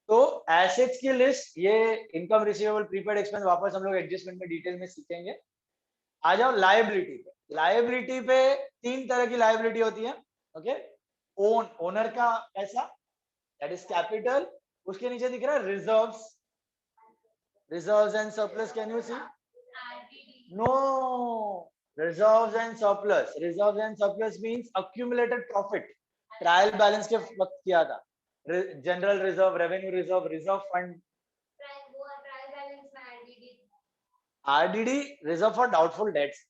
तो एसेट्स की लिस्ट, ये इनकम रिसीवेबल, प्रीपेड एक्सपेंस वापस हम लोग एडजस्टमेंट में डिटेल में सीखेंगे। आ जाओ लायबिलिटी पे। लायबिलिटी पे 3 तरह की लायबिलिटी होती है, ओके। ओनर का पैसा, दैट इज कैपिटल, उसके नीचे दिख रहा है reserves, reserves and surplus, can you see? No, reserves and surplus, reserves and surplus means accumulated profit, trial balance के वक्त किया था, general reserve, revenue reserve, reserve fund, RDD reserve for doubtful debts,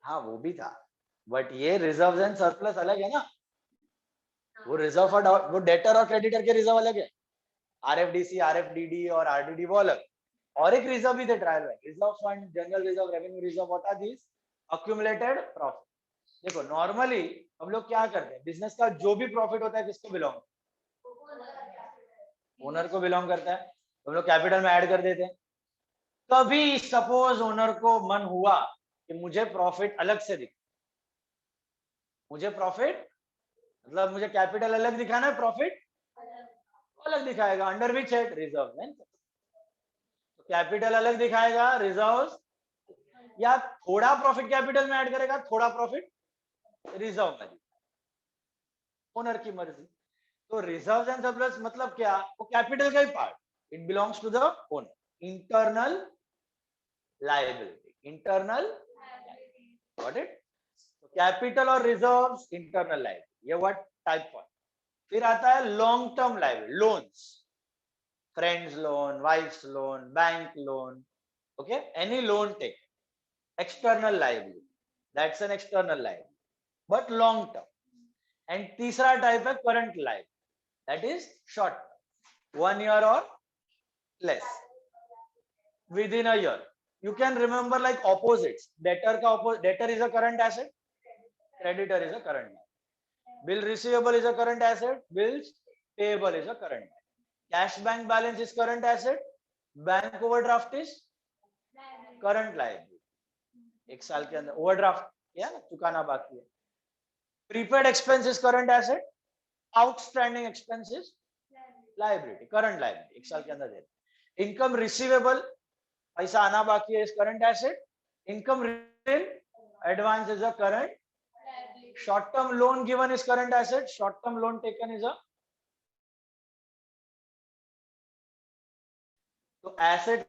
हाँ वो भी था, बट ये reserves and surplus अलग है ना, वो रिजर्व फॉर वो डेटर और क्रेडिटर के रिजर्व अलग है, आरएफडीसी, आरएफडीडी और आरडीडी वो अलग, और एक रिजर्व भी थे ट्रायल में, reserve fund, general reserve, revenue reserve, what are this? Accumulated profit. देखो नॉर्मली हम लोग क्या करते हैं, बिजनेस का जो भी प्रॉफिट होता है किसको बिलोंग, ओनर को बिलोंग करता है, हम लोग कैपिटल में ऐड कर देते हैं। कभी सपोज ओनर को मन हुआ कि मुझे प्रॉफिट अलग से दिखे, मुझे प्रॉफिट मतलब मुझे कैपिटल अलग दिखाना है, प्रॉफिट अलग दिखाएगा, under which head? Reserve and, capital अलग दिखाएगा, रिजर्व्स, या थोड़ा प्रॉफिट कैपिटल में ऐड करेगा, थोड़ा प्रॉफिट रिजर्व में, ओनर की मर्जी। तो रिजर्व्स एंड सरप्लस मतलब क्या, वो कैपिटल का ही part, it belongs to the owner, internal liability, internal, got it. Capital और रिजर्व्स इंटरनल लायबिलिटी, ये व्हाट टाइप ऑफ। फिर आता है long term liability, loans, friends loan, wife's loan, bank loan, okay, any loan take, external liability, that's an external liability, but long term. And तीसरा type है current liability, that is short term, 1 year or less, within a year. You can remember like opposites, debtor का opposite, debtor is a current asset, creditor is a current asset, bill receivable is a current asset, bills payable is a current asset, cash bank balance is current asset, bank overdraft is current liability, 1 साल के अंदर overdraft किया ना, चुकाना बाकी है। Prepaid expense is current asset, outstanding expense is liability, current liability, 1 साल के अंदर दे। इनकम रिसीवेबल, पैसा आना बाकी है, is current asset, income received advance is a current, short term loan given is current asset, short term loan taken is a. तो asset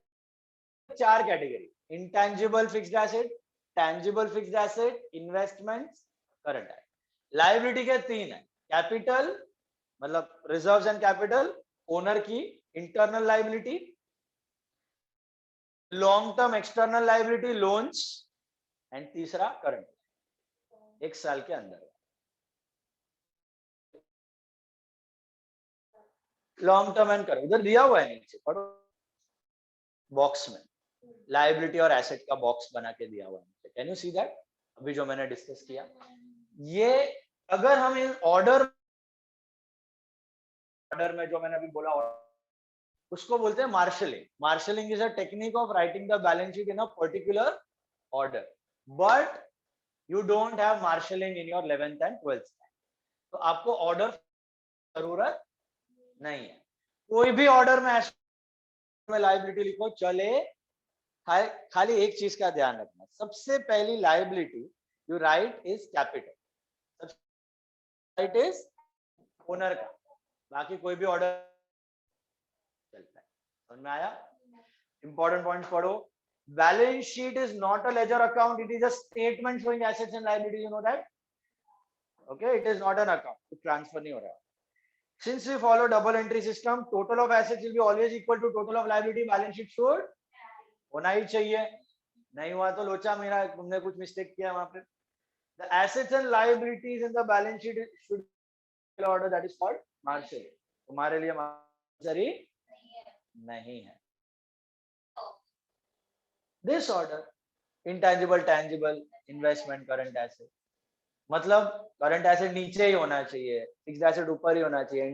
4 category, intangible fixed asset, tangible fixed asset, investments, current asset. Liability के 3 है, capital मतलब reserves and capital, owner की internal liability, long term external liability, loans, and तीसरा current, 1 साल के अंदर। Long term and current उधर दिया हुआ है नीचे, पढ़ो बॉक्स में, लायबिलिटी और एसेट का बॉक्स बना के दिया हुआ है, कैन यू सी दैट? अभी जो मैंने डिस्कस किया, ये अगर हम इन ऑर्डर में जो मैंने अभी बोला उसको बोलते हैं marshalling. Marshalling is a technique of writing the balance sheet in a particular order, but you don't have marshalling in your 11th and 12th. तो आपको ऑर्डर जरूरत नहीं है. कोई भी ऑर्डर में लायबिलिटी लिखो चले, खाली एक चीज का ध्यान रखना, सबसे पहली liability you right is capital, right is owner का, बाकी कोई भी ऑर्डर चलता है. समझ में आया? इंपॉर्टेंट पॉइंट पढ़ो. Balance sheet is not a ledger account, it is a statement showing assets and liabilities, you know that. Okay, it is not an account, transfer नहीं हो रहा है. Since we follow double entry system, total of assets will be always equal to total of liability. Balance sheet should होना ही चाहिए. नहीं हुआ तो लोचा मेरा, तुमने कुछ मिस्टेक किया वहां पे. The assets and liabilities in the balance sheet should be in order, that is called Marshall. तुम्हारे लिए मार्शल नहीं है. This order, intangible, tangible, investment, current asset. मतलब करंट एसेट नीचे ही होना चाहिए, फिक्स्ड एसेट ऊपर ही होना चाहिए.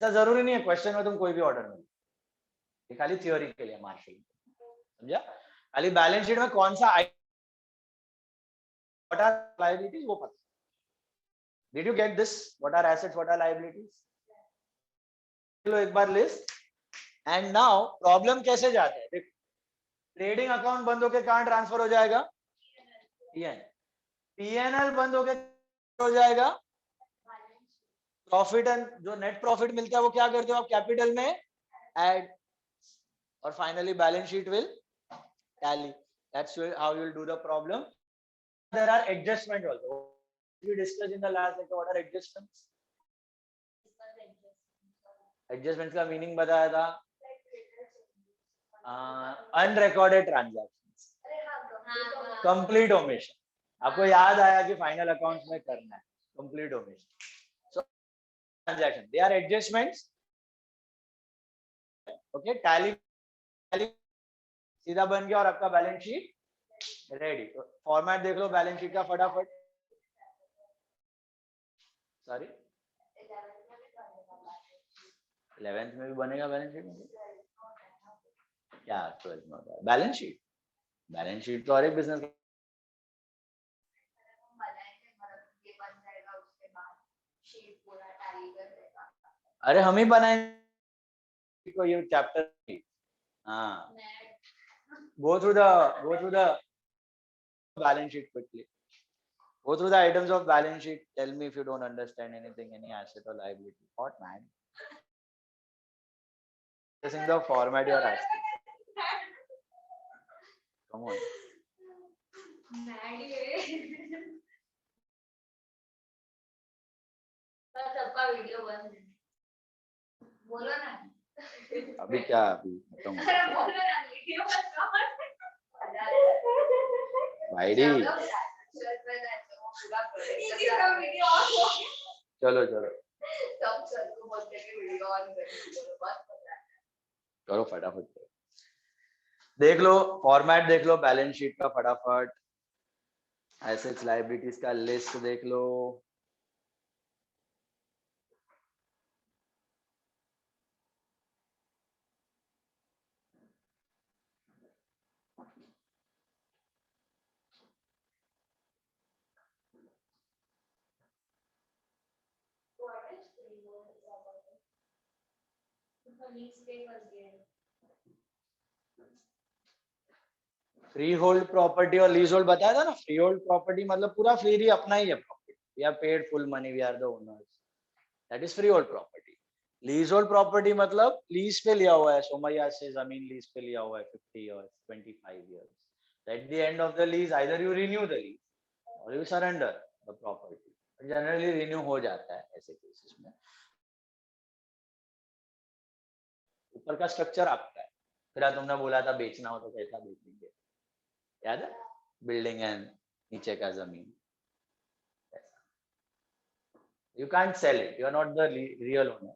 ऐसा जरूरी नहीं है क्वेश्चन में तुम कोई भी ऑर्डर में, ये खाली थ्योरी के लिए मार्शल. समझा? खाली बैलेंस शीट में कौन सा व्हाट आर लायबिलिटीज वो पता. Did you get this? What are assets, what are liabilities? लो एक बार लिस्ट. एंड नाउ प्रॉब्लम कैसे जाता है देखो. ट्रेडिंग अकाउंट बंद होके कहां ट्रांसफर हो जाएगा? पीएनएल बंद होके हो जाएगा प्रॉफिट एंड जो नेट प्रॉफिट मिलता है वो क्या करते हो आप? कैपिटल में ऐड, और finally balance sheet will tally. That's how you will do the problem. There are adjustment also, we discussed in the last lecture. What are adjustments? Adjustments का मीनिंग बताया था, अनरिकॉर्डेड ट्रांजैक्शंस, कंप्लीट ओमिशन. आपको याद आया कि final accounts में करना है complete omission. So transaction they are adjustments. Okay, tally सीधा बन गया और आपका बैलेंस शीट रेडी. फॉर्मेट देख लो बैलेंस शीट का फटाफट. सॉरी 11th में भी बनेगा बैलेंस शीट में क्या? 12th में होगा बैलेंस शीट. बैलेंस शीट तो हर एक बिजनेस अरे हम ही बनाएंगे को ये चैप्टर. हाँ, go through the balance sheet quickly. Go through the items of balance sheet. Tell me if you don't understand anything, any asset or liability. What man? Guessing the format you are asking. Come on. Video बंद. बोलो ना. अभी क्या अभी खत्म हो गया. बोलो ना वीडियो भाईडी चलो चलो करो फटाफट. देख लो फॉर्मेट, देख लो बैलेंस शीट का फटाफट. एसेट्स लायबिलिटीज का लिस्ट देख लो. फ्री होल्ड प्रॉपर्टी और लीज होल्ड बताया था ना. फ्री होल्ड प्रॉपर्टी मतलब पूरा फ्री अपना ही है property. We are paid full money, we are the owners, that is freehold property. Leasehold property मतलब लीज पे लिया हुआ है, सोमैया से जमीन लीज पे लिया हुआ है 50 years 25 years. At the end of the lease either you renew the lease or you surrender the property. Generally renew हो जाता है ऐसे केसेस में. ऊपर का स्ट्रक्चर आपका है. फिर तुमने बोला था बेचना हो तो कैसा बेचेंगे, याद है? बिल्डिंग एंड नीचे का जमीन. You can't sell it. You are not the real owner.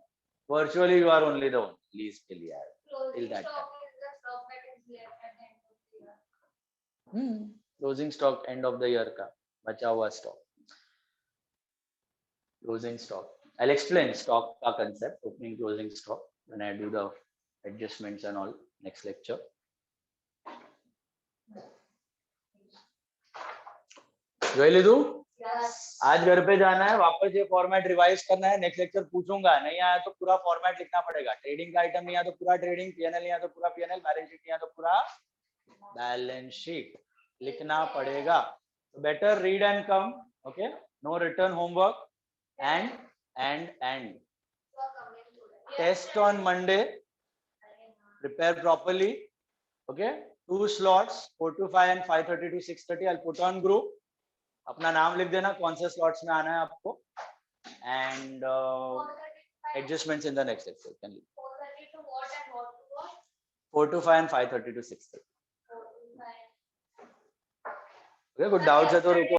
Virtually, you are only the owner. Lease पे लिया है till that time. Closing stock and of the year का बचा हुआ stock, closing stock. I'll explain stock का concept, opening closing stock, when I do the adjustments and all next lecture. लिदू Yes. आज घर पे जाना है, वापस ये फॉर्मेट रिवाइज करना है, नेक्स्ट लेक्चर पूछूंगा, नहीं आया तो पूरा फॉर्मेट लिखना पड़ेगा. ट्रेडिंग का आइटम नहीं आया तो पूरा ट्रेडिंग, पीएनएल नहीं आया तो पूरा पीएनएल, बैलेंस शीट नहीं आया तो पूरा बैलेंस शीट लिखना पड़ेगा. Better read and come. Okay, no return homework. And So coming to test on Monday. Prepare properly. Okay, 2 slots, 4 to 5 and 5:30 to 6:30. I'll put on group. अपना नाम लिख देना, कौन से slots में आना है आपको. And 4:30 adjustments in the next lecture. 4:30 to what and what to what? 4 to 5 and 5:30 to 6:30. 4 to 5. Okay, good doubts है तो रुको.